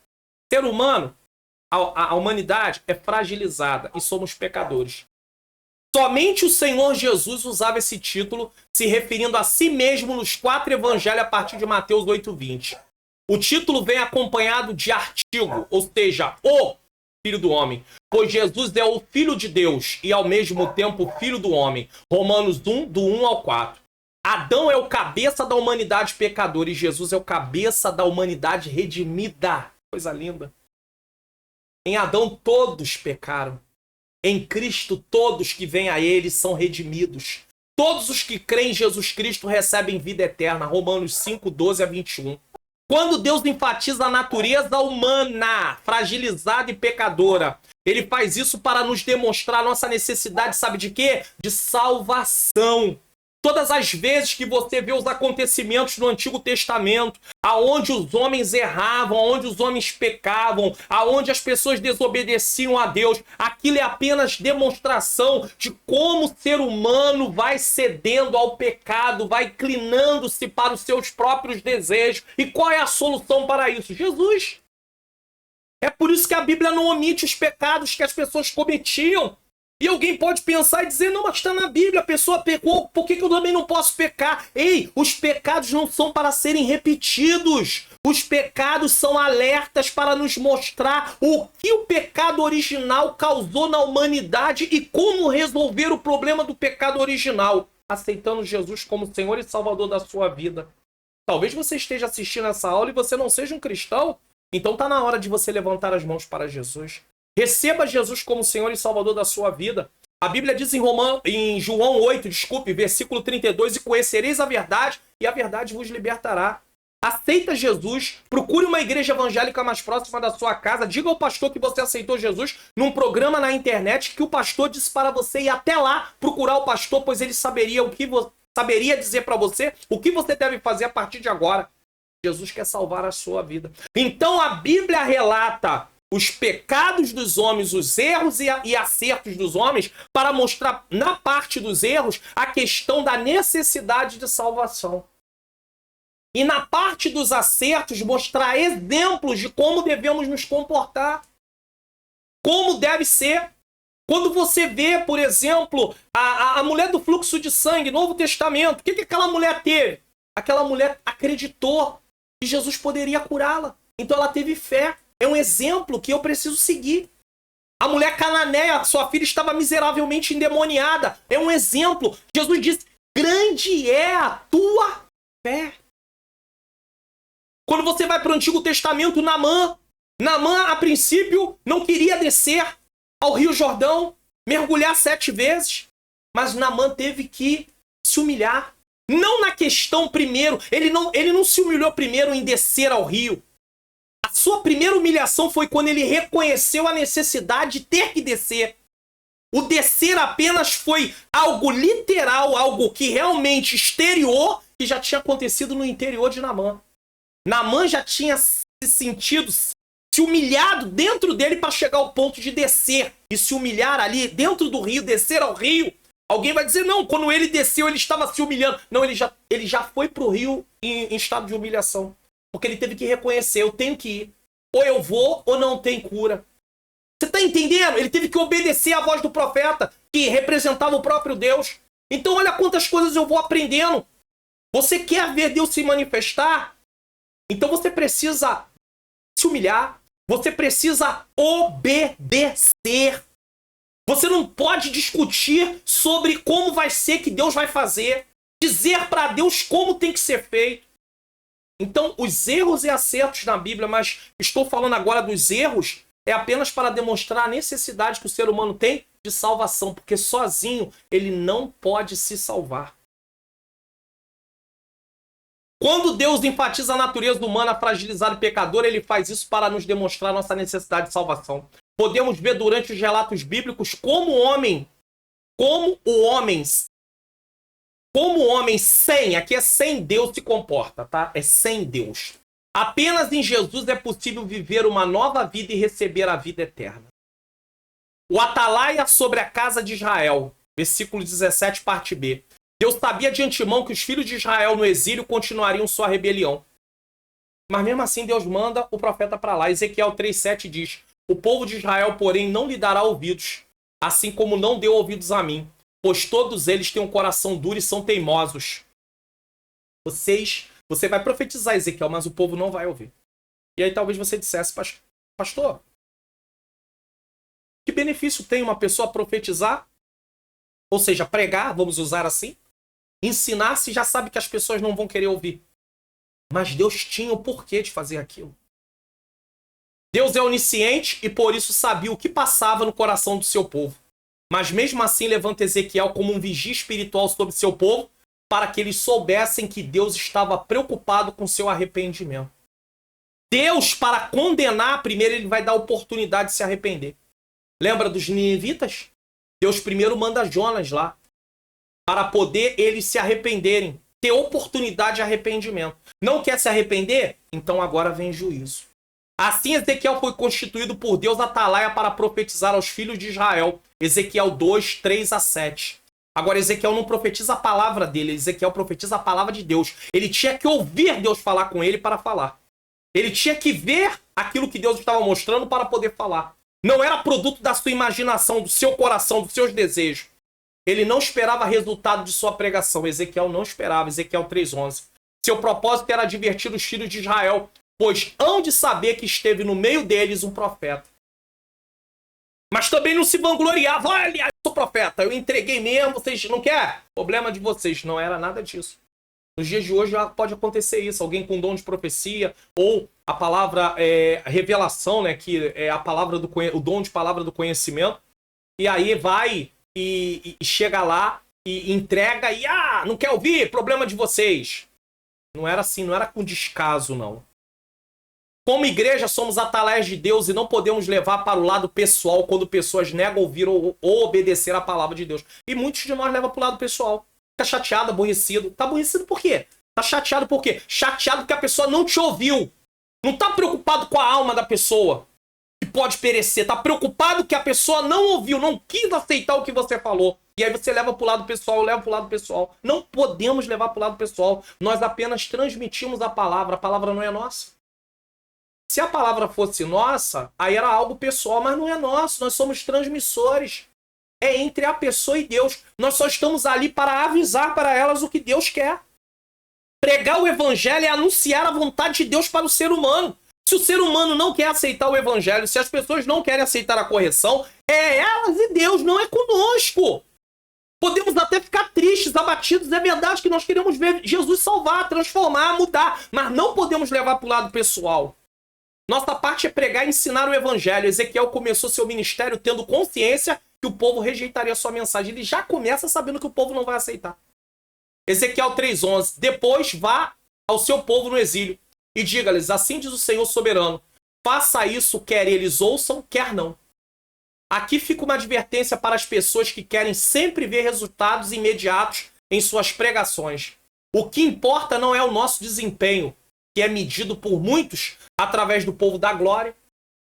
Ser humano, a humanidade é fragilizada e somos pecadores. Somente o Senhor Jesus usava esse título, se referindo a si mesmo nos 4 evangelhos a partir de Mateus 8:20. O título vem acompanhado de artigo, ou seja, o Filho do Homem, pois Jesus é o Filho de Deus e ao mesmo tempo o Filho do Homem. Romanos 1, do 1 ao 4. Adão é o cabeça da humanidade pecadora e Jesus é o cabeça da humanidade redimida. Coisa linda. Em Adão todos pecaram. Em Cristo todos que vêm a ele são redimidos. Todos os que creem em Jesus Cristo recebem vida eterna. Romanos 5, 12 a 21. Quando Deus enfatiza a natureza humana, fragilizada e pecadora, ele faz isso para nos demonstrar a nossa necessidade, sabe de quê? De salvação. Todas as vezes que você vê os acontecimentos no Antigo Testamento, aonde os homens erravam, aonde os homens pecavam, aonde as pessoas desobedeciam a Deus, aquilo é apenas demonstração de como o ser humano vai cedendo ao pecado, vai inclinando-se para os seus próprios desejos. E qual é a solução para isso? Jesus. É por isso que a Bíblia não omite os pecados que as pessoas cometiam. E alguém pode pensar e dizer, não, mas está na Bíblia, a pessoa pecou, por que eu também não posso pecar? Ei, os pecados não são para serem repetidos. Os pecados são alertas para nos mostrar o que o pecado original causou na humanidade e como resolver o problema do pecado original, aceitando Jesus como Senhor e Salvador da sua vida. Talvez você esteja assistindo essa aula e você não seja um cristão, então está na hora de você levantar as mãos para Jesus. Receba Jesus como Senhor e Salvador da sua vida. A Bíblia diz em João 8, versículo 32, e conhecereis a verdade, e a verdade vos libertará. Aceita Jesus, procure uma igreja evangélica mais próxima da sua casa, diga ao pastor que você aceitou Jesus num programa na internet, que o pastor disse para você ir até lá procurar o pastor, pois ele saberia dizer para você o que você deve fazer a partir de agora. Jesus quer salvar a sua vida. Então a Bíblia relata os pecados dos homens, os erros e acertos dos homens, para mostrar, na parte dos erros, a questão da necessidade de salvação. E na parte dos acertos, mostrar exemplos de como devemos nos comportar. Como deve ser. Quando você vê, por exemplo, a mulher do fluxo de sangue, Novo Testamento, o que aquela mulher teve? Aquela mulher acreditou que Jesus poderia curá-la. Então ela teve fé. É um exemplo que eu preciso seguir. A mulher cananeia, sua filha estava miseravelmente endemoniada. É um exemplo. Jesus disse, grande é a tua fé. Quando você vai para o Antigo Testamento, Naamã, a princípio, não queria descer ao Rio Jordão, mergulhar 7 vezes, mas Naamã teve que se humilhar. Não na questão primeiro, ele não se humilhou primeiro em descer ao rio. A sua primeira humilhação foi quando ele reconheceu a necessidade de ter que descer. O descer apenas foi algo literal, algo que realmente exterior, que já tinha acontecido no interior de Naamã. Naamã já tinha se sentido, se humilhado dentro dele para chegar ao ponto de descer. E se humilhar ali dentro do rio, descer ao rio. Alguém vai dizer, não, quando ele desceu ele estava se humilhando. Não, ele já foi para o rio em estado de humilhação. Porque ele teve que reconhecer, eu tenho que ir. Ou eu vou ou não tem cura. Você está entendendo? Ele teve que obedecer à voz do profeta, que representava o próprio Deus. Então olha quantas coisas eu vou aprendendo. Você quer ver Deus se manifestar? Então você precisa se humilhar. Você precisa obedecer. Você não pode discutir sobre como vai ser que Deus vai fazer. Dizer para Deus como tem que ser feito. Então, os erros e acertos na Bíblia, mas estou falando agora dos erros, é apenas para demonstrar a necessidade que o ser humano tem de salvação, porque sozinho ele não pode se salvar. Quando Deus enfatiza a natureza humana fragilizada e pecadora, ele faz isso para nos demonstrar nossa necessidade de salvação. Podemos ver durante os relatos bíblicos como o homem sem, aqui é sem Deus se comporta, tá? É sem Deus. Apenas em Jesus é possível viver uma nova vida e receber a vida eterna. O atalaia sobre a casa de Israel, versículo 17, parte B. Deus sabia de antemão que os filhos de Israel no exílio continuariam sua rebelião. Mas mesmo assim Deus manda o profeta para lá. Ezequiel 3,7 diz, o povo de Israel, porém, não lhe dará ouvidos, assim como não deu ouvidos a mim, pois todos eles têm um coração duro e são teimosos. Você vai profetizar, Ezequiel, mas o povo não vai ouvir. E aí talvez você dissesse, pastor, que benefício tem uma pessoa profetizar? Ou seja, pregar, vamos usar assim? Ensinar se já sabe que as pessoas não vão querer ouvir. Mas Deus tinha o porquê de fazer aquilo. Deus é onisciente e por isso sabia o que passava no coração do seu povo. Mas mesmo assim levanta Ezequiel como um vigia espiritual sobre seu povo para que eles soubessem que Deus estava preocupado com seu arrependimento. Deus, para condenar, primeiro ele vai dar oportunidade de se arrepender. Lembra dos ninivitas? Deus primeiro manda Jonas lá para poder eles se arrependerem, ter oportunidade de arrependimento. Não quer se arrepender? Então agora vem juízo. Assim Ezequiel foi constituído por Deus atalaia para profetizar aos filhos de Israel. Ezequiel 2, 3 a 7. Agora Ezequiel não profetiza a palavra dele, Ezequiel profetiza a palavra de Deus. Ele tinha que ouvir Deus falar com ele para falar. Ele tinha que ver aquilo que Deus estava mostrando para poder falar. Não era produto da sua imaginação, do seu coração, dos seus desejos. Ele não esperava resultado de sua pregação. Ezequiel não esperava. Ezequiel 3:11. Seu propósito era advertir os filhos de Israel, pois hão de saber que esteve no meio deles um profeta. Mas também não se vangloriava. Olha, eu sou profeta, eu entreguei mesmo, vocês não querem? Problema de vocês. Não era nada disso. Nos dias de hoje já pode acontecer isso. Alguém com dom de profecia, ou a palavra revelação, né, que é a palavra o dom de palavra do conhecimento. E aí vai e chega lá e entrega e não quer ouvir? Problema de vocês. Não era assim, não era com descaso, não. Como igreja, somos atalaias de Deus e não podemos levar para o lado pessoal quando pessoas negam ouvir ou obedecer a palavra de Deus. E muitos de nós levam para o lado pessoal. Fica chateado, aborrecido. Tá aborrecido por quê? Tá chateado por quê? Chateado porque a pessoa não te ouviu. Não tá preocupado com a alma da pessoa. E pode perecer. Tá preocupado que a pessoa não ouviu, não quis aceitar o que você falou. E aí você leva pro lado pessoal, eu levo pro lado pessoal. Não podemos levar pro lado pessoal. Nós apenas transmitimos a palavra não é nossa. Se a palavra fosse nossa, aí era algo pessoal, mas não é nosso. Nós somos transmissores. É entre a pessoa e Deus. Nós só estamos ali para avisar para elas o que Deus quer. Pregar o evangelho é anunciar a vontade de Deus para o ser humano. Se o ser humano não quer aceitar o evangelho, se as pessoas não querem aceitar a correção, é elas e Deus, não é conosco. Podemos até ficar tristes, abatidos. É verdade que nós queremos ver Jesus salvar, transformar, mudar. Mas não podemos levar para o lado pessoal. Nossa parte é pregar e ensinar o evangelho. Ezequiel começou seu ministério tendo consciência que o povo rejeitaria sua mensagem. Ele já começa sabendo que o povo não vai aceitar. Ezequiel 3:11. Depois vá ao seu povo no exílio e diga-lhes, assim diz o Senhor soberano, faça isso quer eles ouçam, quer não. Aqui fica uma advertência para as pessoas que querem sempre ver resultados imediatos em suas pregações. O que importa não é o nosso desempenho, que é medido por muitos através do povo da glória.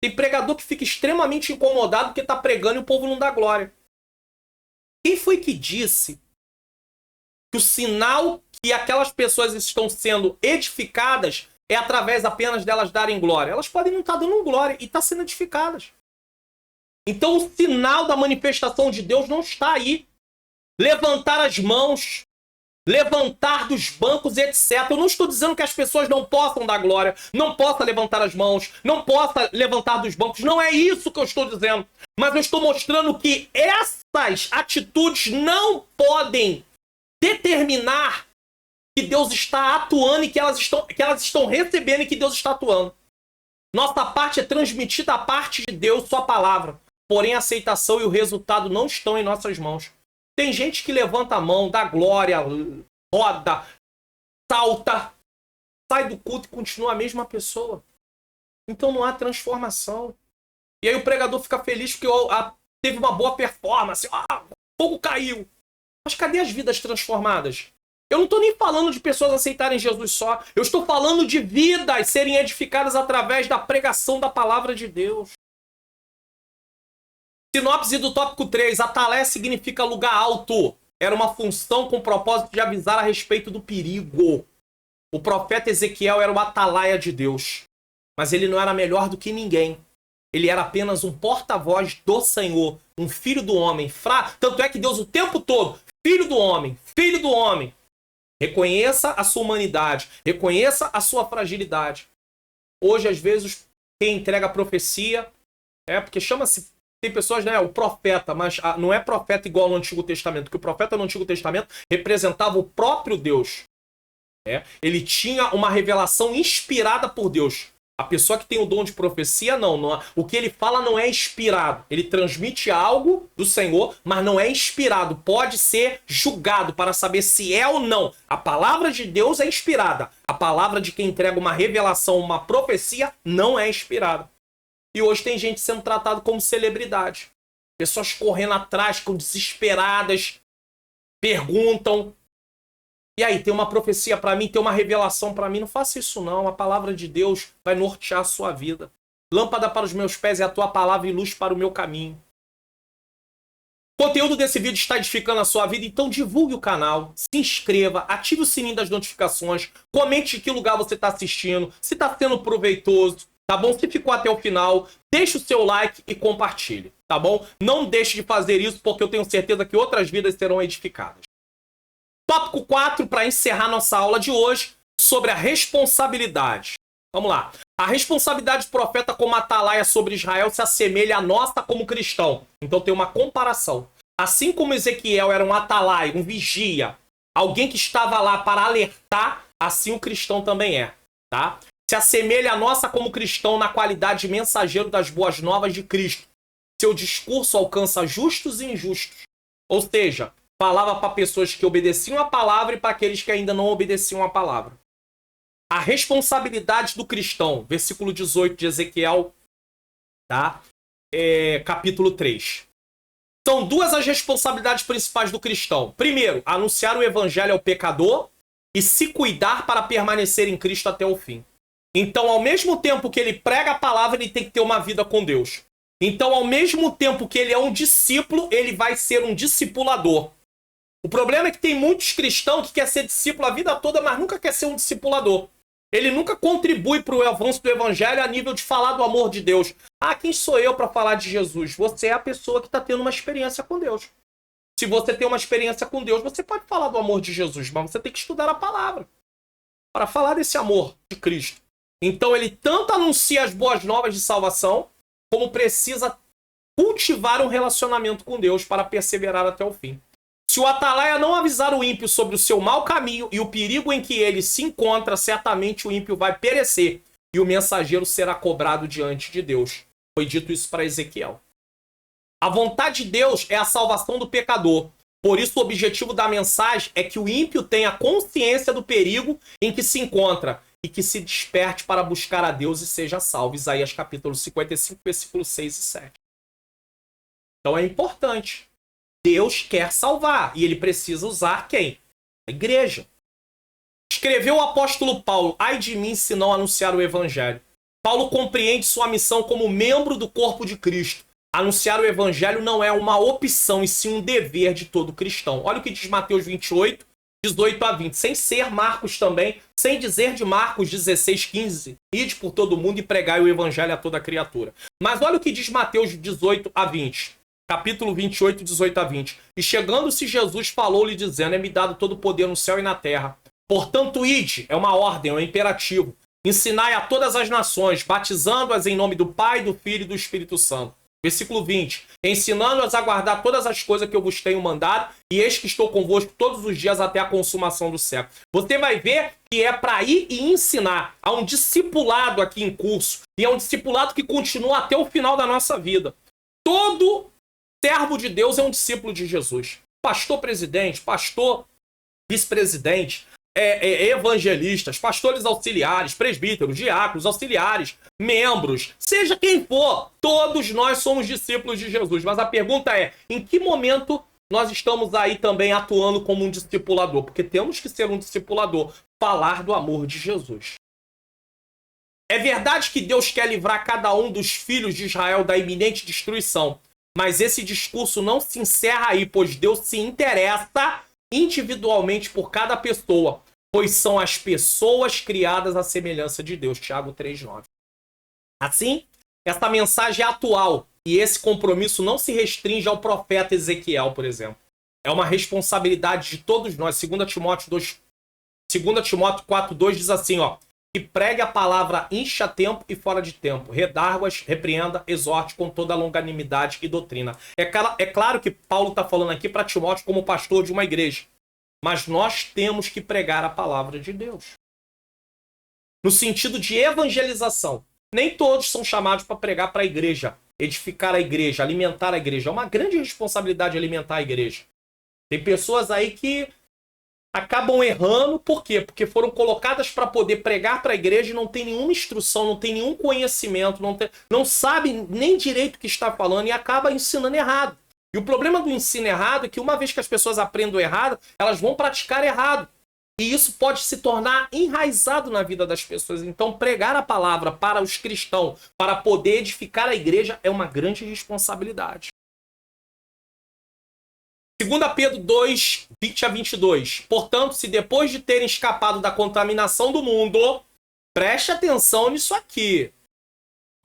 Tem pregador que fica extremamente incomodado porque está pregando e o povo não dá glória. Quem foi que disse que o sinal que aquelas pessoas estão sendo edificadas é através apenas delas darem glória? Elas podem não estar dando glória e estar sendo edificadas. Então o sinal da manifestação de Deus não está aí. Levantar as mãos, levantar dos bancos, etc. Eu não estou dizendo que as pessoas não possam dar glória, não possam levantar as mãos, não possam levantar dos bancos. Não é isso que eu estou dizendo. Mas eu estou mostrando que essas atitudes não podem determinar que Deus está atuando e que elas estão recebendo e que Deus está atuando. Nossa parte é transmitida a parte de Deus, sua palavra. Porém, a aceitação e o resultado não estão em nossas mãos. Tem gente que levanta a mão, dá glória, roda, salta, sai do culto e continua a mesma pessoa. Então não há transformação. E aí o pregador fica feliz porque teve uma boa performance. O fogo caiu. Mas cadê as vidas transformadas? Eu não estou nem falando de pessoas aceitarem Jesus só. Eu estou falando de vidas serem edificadas através da pregação da palavra de Deus. Sinopse do tópico 3. Atalaia significa lugar alto. Era uma função com o propósito de avisar a respeito do perigo. O profeta Ezequiel era o atalaia de Deus. Mas ele não era melhor do que ninguém. Ele era apenas um porta-voz do Senhor. Um filho do homem. Tanto é que Deus o tempo todo, filho do homem, filho do homem. Reconheça a sua humanidade. Reconheça a sua fragilidade. Hoje, às vezes, quem entrega a profecia porque chama-se. Tem pessoas, o profeta, mas não é profeta igual no Antigo Testamento, porque o profeta no Antigo Testamento representava o próprio Deus. Ele tinha uma revelação inspirada por Deus. A pessoa que tem o dom de profecia, não. O que ele fala não é inspirado. Ele transmite algo do Senhor, mas não é inspirado. Pode ser julgado para saber se é ou não. A palavra de Deus é inspirada. A palavra de quem entrega uma revelação, uma profecia, não é inspirada. E hoje tem gente sendo tratado como celebridade. Pessoas correndo atrás, ficam desesperadas, perguntam. E aí, tem uma profecia para mim, tem uma revelação para mim. Não faça isso não, a palavra de Deus vai nortear a sua vida. Lâmpada para os meus pés é a tua palavra e luz para o meu caminho. O conteúdo desse vídeo está edificando a sua vida, então divulgue o canal, se inscreva, ative o sininho das notificações, comente em que lugar você está assistindo, se está sendo proveitoso. Tá bom? Se ficou até o final, deixe o seu like e compartilhe, tá bom? Não deixe de fazer isso, porque eu tenho certeza que outras vidas serão edificadas. Tópico 4, para encerrar nossa aula de hoje, sobre a responsabilidade. Vamos lá. A responsabilidade do profeta como atalaia sobre Israel se assemelha à nossa como cristão. Então tem uma comparação. Assim como Ezequiel era um atalaia, um vigia, alguém que estava lá para alertar, assim o cristão também é, tá? Se assemelha a nossa como cristão na qualidade de mensageiro das boas novas de Cristo. Seu discurso alcança justos e injustos. Ou seja, falava para pessoas que obedeciam a palavra e para aqueles que ainda não obedeciam a palavra. A responsabilidade do cristão, versículo 18 de Ezequiel, tá? Capítulo 3. São duas as responsabilidades principais do cristão. Primeiro, anunciar o evangelho ao pecador e se cuidar para permanecer em Cristo até o fim. Então, ao mesmo tempo que ele prega a palavra, ele tem que ter uma vida com Deus. Então, ao mesmo tempo que ele é um discípulo, ele vai ser um discipulador. O problema é que tem muitos cristãos que querem ser discípulo a vida toda, mas nunca quer ser um discipulador. Ele nunca contribui para o avanço do evangelho a nível de falar do amor de Deus. Ah, quem sou eu para falar de Jesus? Você é a pessoa que está tendo uma experiência com Deus. Se você tem uma experiência com Deus, você pode falar do amor de Jesus, mas você tem que estudar a palavra para falar desse amor de Cristo. Então ele tanto anuncia as boas novas de salvação, como precisa cultivar um relacionamento com Deus para perseverar até o fim. Se o atalaia não avisar o ímpio sobre o seu mau caminho e o perigo em que ele se encontra, certamente o ímpio vai perecer e o mensageiro será cobrado diante de Deus. Foi dito isso para Ezequiel. A vontade de Deus é a salvação do pecador. Por isso, o objetivo da mensagem é que o ímpio tenha consciência do perigo em que se encontra e que se desperte para buscar a Deus e seja salvo. Isaías capítulo 55, versículos 6 e 7. Então é importante. Deus quer salvar e ele precisa usar quem? A igreja. Escreveu o apóstolo Paulo: ai de mim se não anunciar o evangelho. Paulo compreende sua missão como membro do corpo de Cristo. Anunciar o evangelho não é uma opção, e sim um dever de todo cristão. Olha o que diz Mateus 28, 18 a 20. Sem ser Marcos também, sem dizer de Marcos 16, 15. Ide por todo mundo e pregai o evangelho a toda criatura. Mas olha o que diz Mateus 18 a 20. Capítulo 28, 18 a 20. E chegando-se Jesus, falou-lhe dizendo: é-me dado todo o poder no céu e na terra. Portanto, ide, é uma ordem, é um imperativo. Ensinai a todas as nações, batizando-as em nome do Pai, do Filho e do Espírito Santo. Versículo 20. Ensinando-as a guardar todas as coisas que eu vos tenho mandado, e eis que estou convosco todos os dias até a consumação do século. Você vai ver que é para ir e ensinar. Há um discipulado aqui em curso, e é um discipulado que continua até o final da nossa vida. Todo servo de Deus é um discípulo de Jesus. Pastor presidente, pastor vice-presidente, evangelistas, pastores auxiliares, presbíteros, diáconos, auxiliares, membros, seja quem for, todos nós somos discípulos de Jesus. Mas a pergunta é, em que momento nós estamos aí também atuando como um discipulador? Porque temos que ser um discipulador, falar do amor de Jesus. É verdade que Deus quer livrar cada um dos filhos de Israel da iminente destruição, mas esse discurso não se encerra aí, pois Deus se interessa individualmente por cada pessoa, pois são as pessoas criadas à semelhança de Deus. Tiago 3,9. Assim, essa mensagem é atual e esse compromisso não se restringe ao profeta Ezequiel, por exemplo. É uma responsabilidade de todos nós. 2 Timóteo 4,2 diz assim, ó: que pregue a palavra enche a tempo e fora de tempo, redargue-as, repreenda, exorte com toda a longanimidade e doutrina. É claro que Paulo está falando aqui para Timóteo como pastor de uma igreja, mas nós temos que pregar a palavra de Deus. No sentido de evangelização. Nem todos são chamados para pregar para a igreja, edificar a igreja, alimentar a igreja. É uma grande responsabilidade alimentar a igreja. Tem pessoas aí que acabam errando, por quê? Porque foram colocadas para poder pregar para a igreja e não tem nenhuma instrução, não tem nenhum conhecimento, não sabe nem direito o que está falando e acaba ensinando errado. E o problema do ensino errado é que uma vez que as pessoas aprendem errado, elas vão praticar errado. E isso pode se tornar enraizado na vida das pessoas. Então, pregar a palavra para os cristãos, para poder edificar a igreja, é uma grande responsabilidade. 2 Pedro 2, 20 a 22. Portanto, se depois de terem escapado da contaminação do mundo, preste atenção nisso aqui.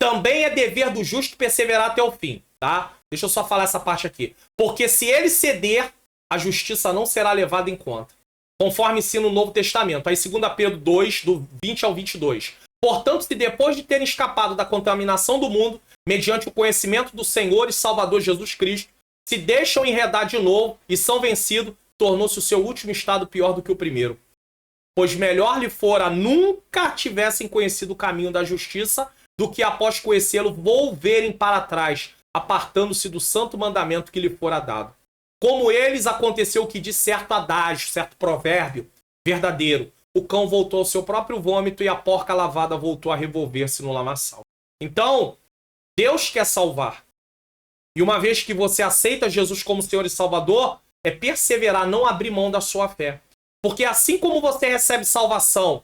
Também é dever do justo perseverar até o fim, tá? Deixa eu só falar essa parte aqui. Porque se ele ceder, a justiça não será levada em conta. Conforme ensina o Novo Testamento. Aí 2 Pedro 2, do 20 ao 22. Portanto, se depois de terem escapado da contaminação do mundo, mediante o conhecimento do Senhor e Salvador Jesus Cristo, se deixam enredar de novo e são vencidos, tornou-se o seu último estado pior do que o primeiro. Pois melhor lhe fora nunca tivessem conhecido o caminho da justiça, do que após conhecê-lo volverem para trás, apartando-se do santo mandamento que lhe fora dado. Como eles, aconteceu o que diz certo adágio, certo provérbio verdadeiro. O cão voltou ao seu próprio vômito e a porca lavada voltou a revolver-se no lamaçal. Então, Deus quer salvar. E uma vez que você aceita Jesus como Senhor e Salvador, é perseverar, não abrir mão da sua fé. Porque assim como você recebe salvação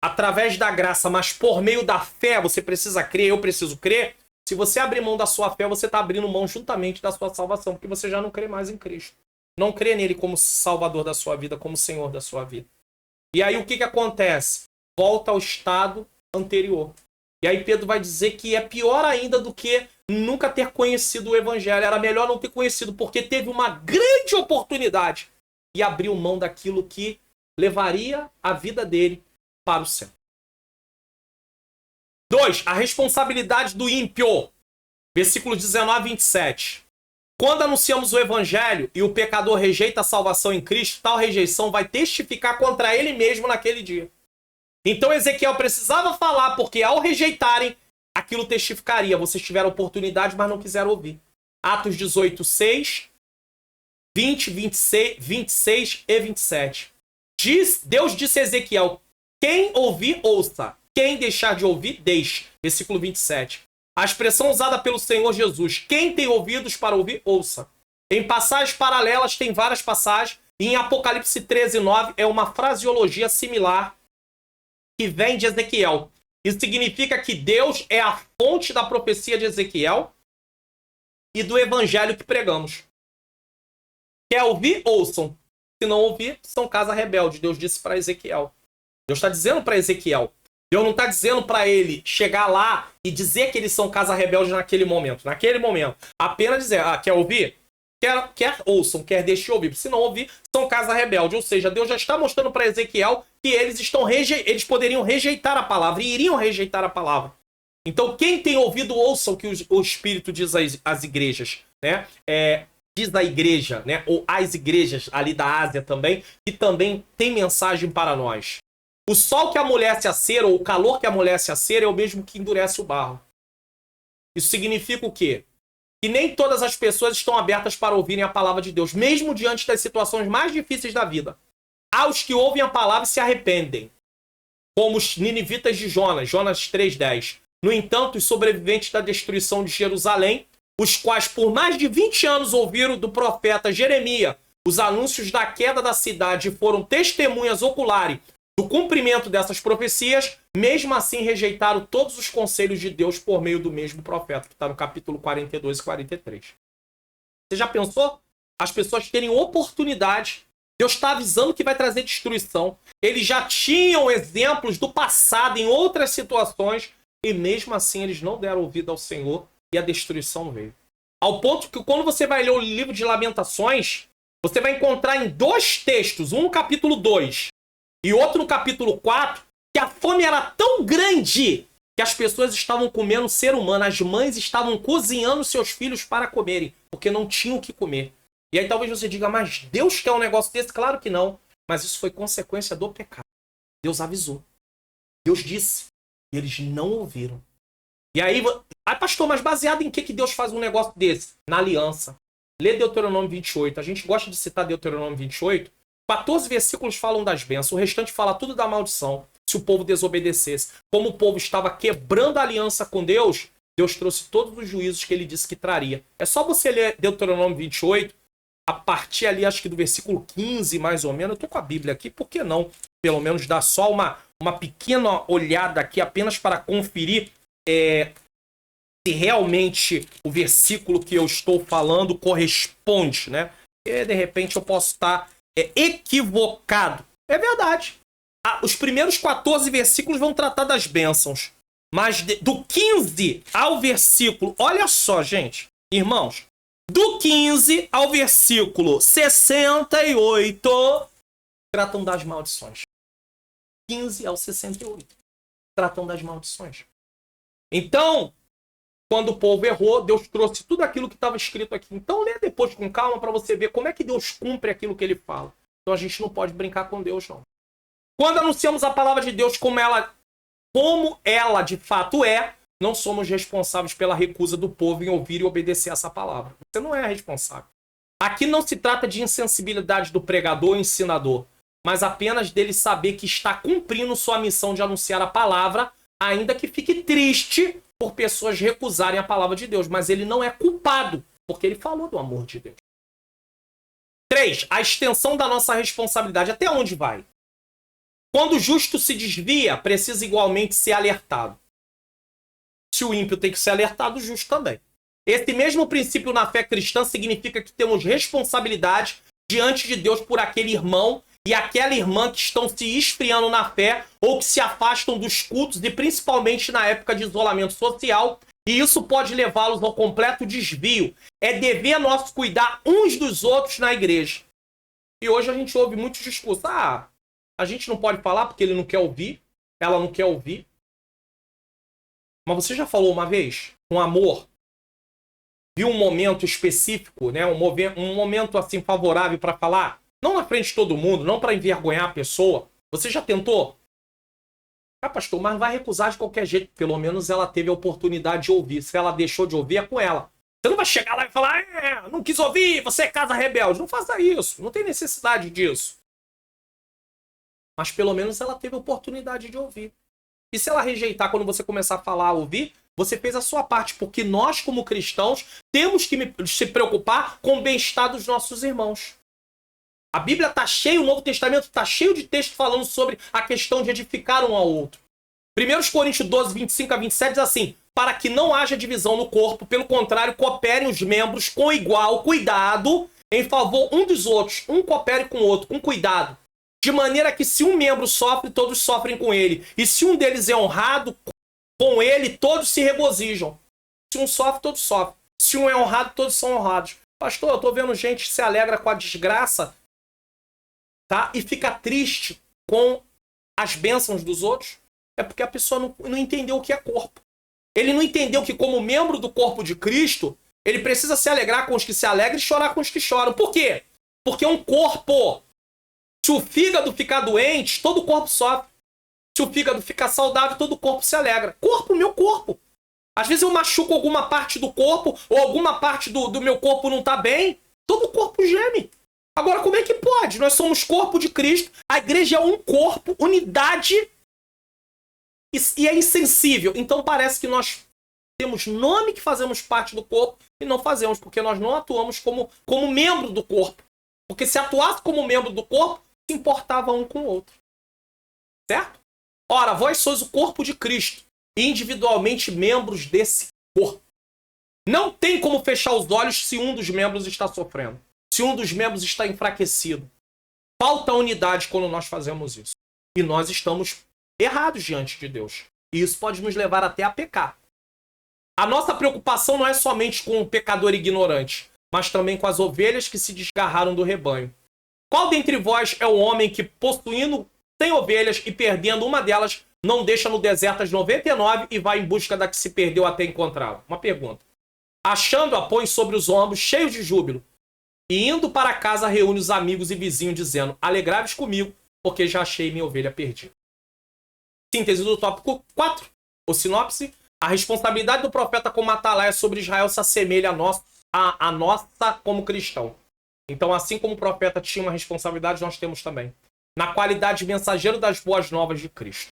através da graça, mas por meio da fé, você precisa crer, eu preciso crer. Se você abrir mão da sua fé, você está abrindo mão juntamente da sua salvação, porque você já não crê mais em Cristo. Não crê nele como Salvador da sua vida, como Senhor da sua vida. E aí o que acontece? Volta ao estado anterior. E aí Pedro vai dizer que é pior ainda do que nunca ter conhecido o Evangelho. Era melhor não ter conhecido, porque teve uma grande oportunidade e abriu mão daquilo que levaria a vida dele para o céu. 2. A responsabilidade do ímpio. Versículos 19 a 27. Quando anunciamos o Evangelho e o pecador rejeita a salvação em Cristo, tal rejeição vai testificar contra ele mesmo naquele dia. Então Ezequiel precisava falar, porque ao rejeitarem, aquilo testificaria. Vocês tiveram oportunidade, mas não quiseram ouvir. Atos 18, 6, 20, 26 e 27. Deus disse a Ezequiel, quem ouvir, ouça. Quem deixar de ouvir, deixe. Versículo 27. A expressão usada pelo Senhor Jesus, quem tem ouvidos para ouvir, ouça. Em passagens paralelas, tem várias passagens. E em Apocalipse 13, 9, é uma fraseologia similar que vem de Ezequiel. Isso significa que Deus é a fonte da profecia de Ezequiel e do evangelho que pregamos. Quer ouvir? Ouçam. Se não ouvir, são casa rebelde. Deus disse para Ezequiel. Deus está dizendo para Ezequiel. Deus não está dizendo para ele chegar lá e dizer que eles são casa rebelde naquele momento. Naquele momento. Apenas dizer, quer ouvir? Quer ouçam, quer deixe ouvir. Se não ouvir, são casa rebelde. Ou seja, Deus já está mostrando para Ezequiel que eles poderiam rejeitar a palavra e iriam rejeitar a palavra. Então, quem tem ouvido, ouça o que o Espírito diz às igrejas. Né? Diz a igreja, né? Ou as igrejas ali da Ásia também, que também tem mensagem para nós. O sol que amolece a cera, ou o calor que amolece a cera, é o mesmo que endurece o barro. Isso significa o quê? Que nem todas as pessoas estão abertas para ouvirem a palavra de Deus, mesmo diante das situações mais difíceis da vida. Há os que ouvem a palavra e se arrependem, como os ninivitas de Jonas, Jonas 3,10. No entanto, os sobreviventes da destruição de Jerusalém, os quais por mais de 20 anos ouviram do profeta Jeremias os anúncios da queda da cidade e foram testemunhas oculares do cumprimento dessas profecias, mesmo assim rejeitaram todos os conselhos de Deus por meio do mesmo profeta, que está no capítulo 42 e 43. Você já pensou? As pessoas terem oportunidade, Deus está avisando que vai trazer destruição. Eles já tinham exemplos do passado em outras situações, e mesmo assim eles não deram ouvido ao Senhor e a destruição veio. Ao ponto que quando você vai ler o livro de Lamentações, você vai encontrar em 2 textos, um no capítulo 2, e outro no capítulo 4, que a fome era tão grande que as pessoas estavam comendo ser humano. As mães estavam cozinhando seus filhos para comerem, porque não tinham o que comer. E aí talvez você diga, mas Deus quer um negócio desse? Claro que não. Mas isso foi consequência do pecado. Deus avisou. Deus disse. E eles não ouviram. E aí, pastor, mas baseado em que Deus faz um negócio desse? Na aliança. Lê Deuteronômio 28. A gente gosta de citar Deuteronômio 28. 14 versículos falam das bênçãos, o restante fala tudo da maldição, se o povo desobedecesse. Como o povo estava quebrando a aliança com Deus, Deus trouxe todos os juízos que ele disse que traria. É só você ler Deuteronômio 28, a partir ali, acho que do versículo 15, mais ou menos. Eu estou com a Bíblia aqui, por que não? Pelo menos dar só uma pequena olhada aqui, apenas para conferir se realmente o versículo que eu estou falando corresponde, né? E, de repente eu posso estar equivocado. É verdade. Os primeiros 14 versículos vão tratar das bênçãos. Mas do 15 ao versículo... Olha só, gente. Irmãos. Do 15 ao versículo 68 tratam das maldições. 15 ao 68 tratam das maldições. Então, quando o povo errou, Deus trouxe tudo aquilo que estava escrito aqui. Então, lê depois com calma para você ver como é que Deus cumpre aquilo que ele fala. Então, a gente não pode brincar com Deus, não. Quando anunciamos a palavra de Deus como ela de fato é, não somos responsáveis pela recusa do povo em ouvir e obedecer essa palavra. Você não é responsável. Aqui não se trata de insensibilidade do pregador ou ensinador, mas apenas dele saber que está cumprindo sua missão de anunciar a palavra, ainda que fique triste por pessoas recusarem a palavra de Deus, mas ele não é culpado, porque ele falou do amor de Deus. 3. A extensão da nossa responsabilidade. Até onde vai? Quando o justo se desvia, precisa igualmente ser alertado. Se o ímpio tem que ser alertado, o justo também. Esse mesmo princípio na fé cristã significa que temos responsabilidade diante de Deus por aquele irmão e aquela irmã que estão se esfriando na fé ou que se afastam dos cultos e principalmente na época de isolamento social, e isso pode levá-los ao completo desvio. É dever nosso cuidar uns dos outros na igreja. E hoje a gente ouve muitos discursos. A gente não pode falar porque ele não quer ouvir, ela não quer ouvir. Mas você já falou uma vez, com amor, viu um momento específico, né? um momento assim favorável para falar? Não na frente de todo mundo, não para envergonhar a pessoa. Você já tentou? Pastor, mas vai recusar de qualquer jeito. Pelo menos ela teve a oportunidade de ouvir. Se ela deixou de ouvir, é com ela. Você não vai chegar lá e falar, não quis ouvir, você é casa rebelde. Não faça isso, não tem necessidade disso. Mas pelo menos ela teve a oportunidade de ouvir. E se ela rejeitar quando você começar a falar, a ouvir, você fez a sua parte. Porque nós, como cristãos, temos que se preocupar com o bem-estar dos nossos irmãos. A Bíblia está cheia, o Novo Testamento está cheio de textos falando sobre a questão de edificar um ao outro. 1 Coríntios 12, 25 a 27 diz assim: para que não haja divisão no corpo, pelo contrário, cooperem os membros com igual cuidado em favor um dos outros. Um coopere com o outro, com cuidado. De maneira que se um membro sofre, todos sofrem com ele. E se um deles é honrado, com ele todos se regozijam. Se um sofre, todos sofrem. Se um é honrado, todos são honrados. Pastor, eu estou vendo gente que se alegra com a desgraça, tá? E fica triste com as bênçãos dos outros. É porque a pessoa não entendeu o que é corpo. Ele não entendeu que, como membro do corpo de Cristo, ele precisa se alegrar com os que se alegram e chorar com os que choram. Por quê? Porque é um corpo. Se o fígado ficar doente, todo o corpo sofre. Se o fígado ficar saudável, todo o corpo se alegra. Corpo, meu corpo. Às vezes eu machuco alguma parte do corpo, ou alguma parte do meu corpo não está bem, todo o corpo geme. Agora, como é que pode? Nós somos corpo de Cristo, a igreja é um corpo, unidade, e é insensível. Então parece que nós temos nome que fazemos parte do corpo e não fazemos, porque nós não atuamos como membro do corpo. Porque se atuasse como membro do corpo, se importava um com o outro. Certo? Ora, vós sois o corpo de Cristo, e individualmente membros desse corpo. Não tem como fechar os olhos se um dos membros está sofrendo. Se um dos membros está enfraquecido. Falta unidade quando nós fazemos isso. E nós estamos errados diante de Deus. E isso pode nos levar até a pecar. A nossa preocupação não é somente com o pecador ignorante, mas também com as ovelhas que se desgarraram do rebanho. Qual dentre vós é o homem que, possuindo 100 ovelhas e perdendo uma delas, não deixa no deserto as 99 e vai em busca da que se perdeu até encontrá-la? Uma pergunta. Achando-a, põe sobre os ombros, cheios de júbilo, e indo para casa reúne os amigos e vizinhos, dizendo: alegrai-vos comigo, porque já achei minha ovelha perdida. Síntese do tópico 4, ou sinopse: a responsabilidade do profeta como atalaia sobre Israel se assemelha à nossa como cristão. Então, assim como o profeta tinha uma responsabilidade, nós temos também. Na qualidade de mensageiro das boas novas de Cristo.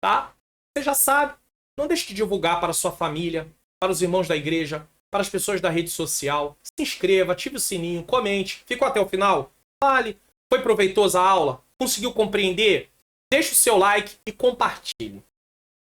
Tá? Você já sabe. Não deixe de divulgar para a sua família, para os irmãos da igreja, para as pessoas da rede social. Se inscreva, ative o sininho, comente. Ficou até o final? Fale. Foi proveitosa a aula? Conseguiu compreender? Deixe o seu like e compartilhe.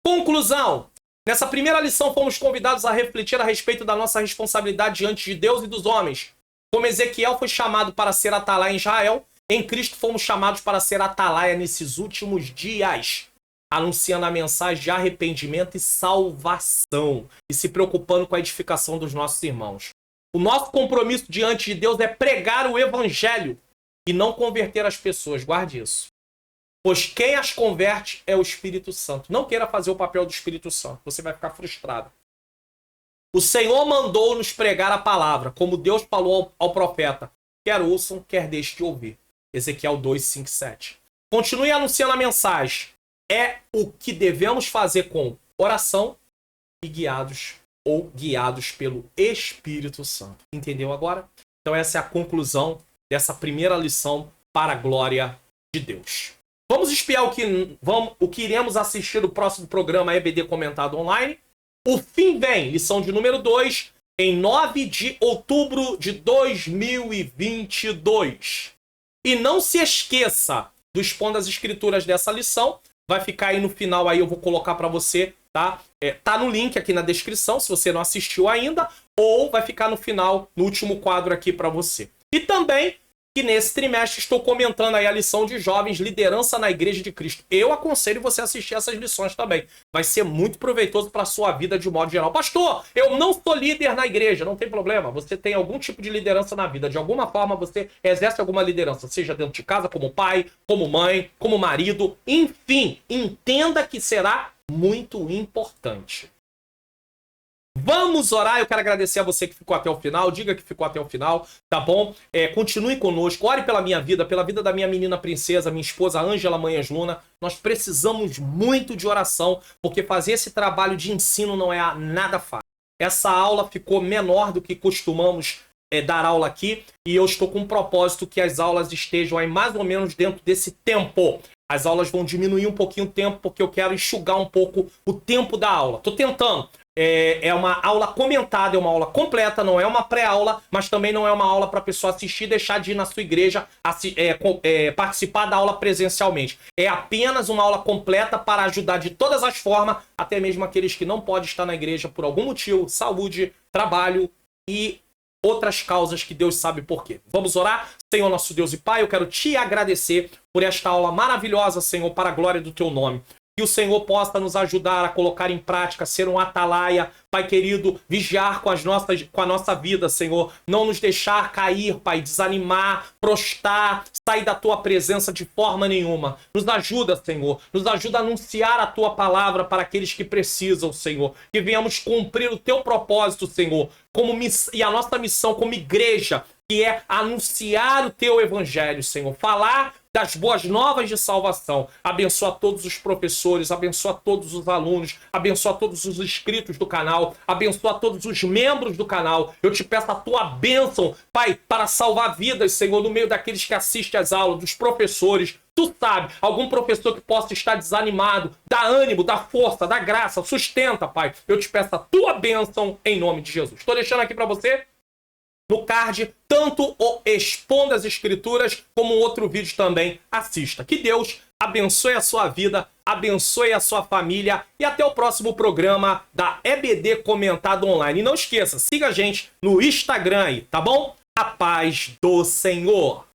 Conclusão. Nessa primeira lição, fomos convidados a refletir a respeito da nossa responsabilidade diante de Deus e dos homens. Como Ezequiel foi chamado para ser atalaia em Israel, em Cristo fomos chamados para ser atalaia nesses últimos dias, anunciando a mensagem de arrependimento e salvação, e se preocupando com a edificação dos nossos irmãos. O nosso compromisso diante de Deus é pregar o evangelho e não converter as pessoas. Guarde isso. Pois quem as converte é o Espírito Santo. Não queira fazer o papel do Espírito Santo. Você vai ficar frustrado. O Senhor mandou-nos pregar a palavra, como Deus falou ao profeta. Quer ouçam, quer deixem de ouvir. Ezequiel 2, 5, 7. Continue anunciando a mensagem. É o que devemos fazer com oração e guiados pelo Espírito Santo. Entendeu agora? Então essa é a conclusão dessa primeira lição para a glória de Deus. Vamos espiar o que iremos assistir no próximo programa EBD Comentado Online. O fim vem, lição de número 2, em 9 de outubro de 2022. E não se esqueça do Expondo as Escrituras dessa lição. Vai ficar aí no final, aí eu vou colocar para você, tá? Tá no link aqui na descrição, se você não assistiu ainda, ou vai ficar no final, no último quadro aqui para você. E também que nesse trimestre estou comentando aí a lição de jovens, liderança na Igreja de Cristo. Eu aconselho você a assistir essas lições também. Vai ser muito proveitoso para a sua vida de modo geral. Pastor, eu não sou líder na igreja. Não tem problema. Você tem algum tipo de liderança na vida. De alguma forma você exerce alguma liderança. Seja dentro de casa, como pai, como mãe, como marido. Enfim, entenda que será muito importante. Vamos orar, eu quero agradecer a você que ficou até o final, diga que ficou até o final, tá bom? Continue conosco, ore pela minha vida, pela vida da minha menina princesa, minha esposa Ângela Manhãs Luna. Nós precisamos muito de oração, porque fazer esse trabalho de ensino não é nada fácil. Essa aula ficou menor do que costumamos dar aula aqui, e eu estou com um propósito que as aulas estejam aí mais ou menos dentro desse tempo. As aulas vão diminuir um pouquinho o tempo, porque eu quero enxugar um pouco o tempo da aula. Tô tentando. É uma aula comentada, é uma aula completa, não é uma pré-aula, mas também não é uma aula para a pessoa assistir e deixar de ir na sua igreja participar da aula presencialmente. É apenas uma aula completa para ajudar de todas as formas, até mesmo aqueles que não podem estar na igreja por algum motivo, saúde, trabalho e outras causas que Deus sabe por quê. Vamos orar? Senhor nosso Deus e Pai, eu quero te agradecer por esta aula maravilhosa, Senhor, para a glória do teu nome. Que o Senhor possa nos ajudar a colocar em prática, ser um atalaia, Pai querido, vigiar com a nossa vida, Senhor. Não nos deixar cair, Pai, desanimar, prostrar, sair da Tua presença de forma nenhuma. Nos ajuda, Senhor. Nos ajuda a anunciar a Tua palavra para aqueles que precisam, Senhor. Que venhamos cumprir o Teu propósito, Senhor, e a nossa missão como igreja, que é anunciar o Teu evangelho, Senhor. Falar das boas novas de salvação. Abençoa todos os professores, abençoa todos os alunos, abençoa todos os inscritos do canal, abençoa todos os membros do canal. Eu te peço a tua bênção, Pai, para salvar vidas, Senhor, no meio daqueles que assistem às aulas, dos professores. Tu sabe, algum professor que possa estar desanimado, dá ânimo, dá força, dá graça, sustenta, Pai. Eu te peço a tua bênção em nome de Jesus. Estou deixando aqui para você no card, tanto o Expondo as Escrituras, como um outro vídeo também. Assista. Que Deus abençoe a sua vida, abençoe a sua família e até o próximo programa da EBD Comentado Online. E não esqueça, siga a gente no Instagram aí, tá bom? A paz do Senhor!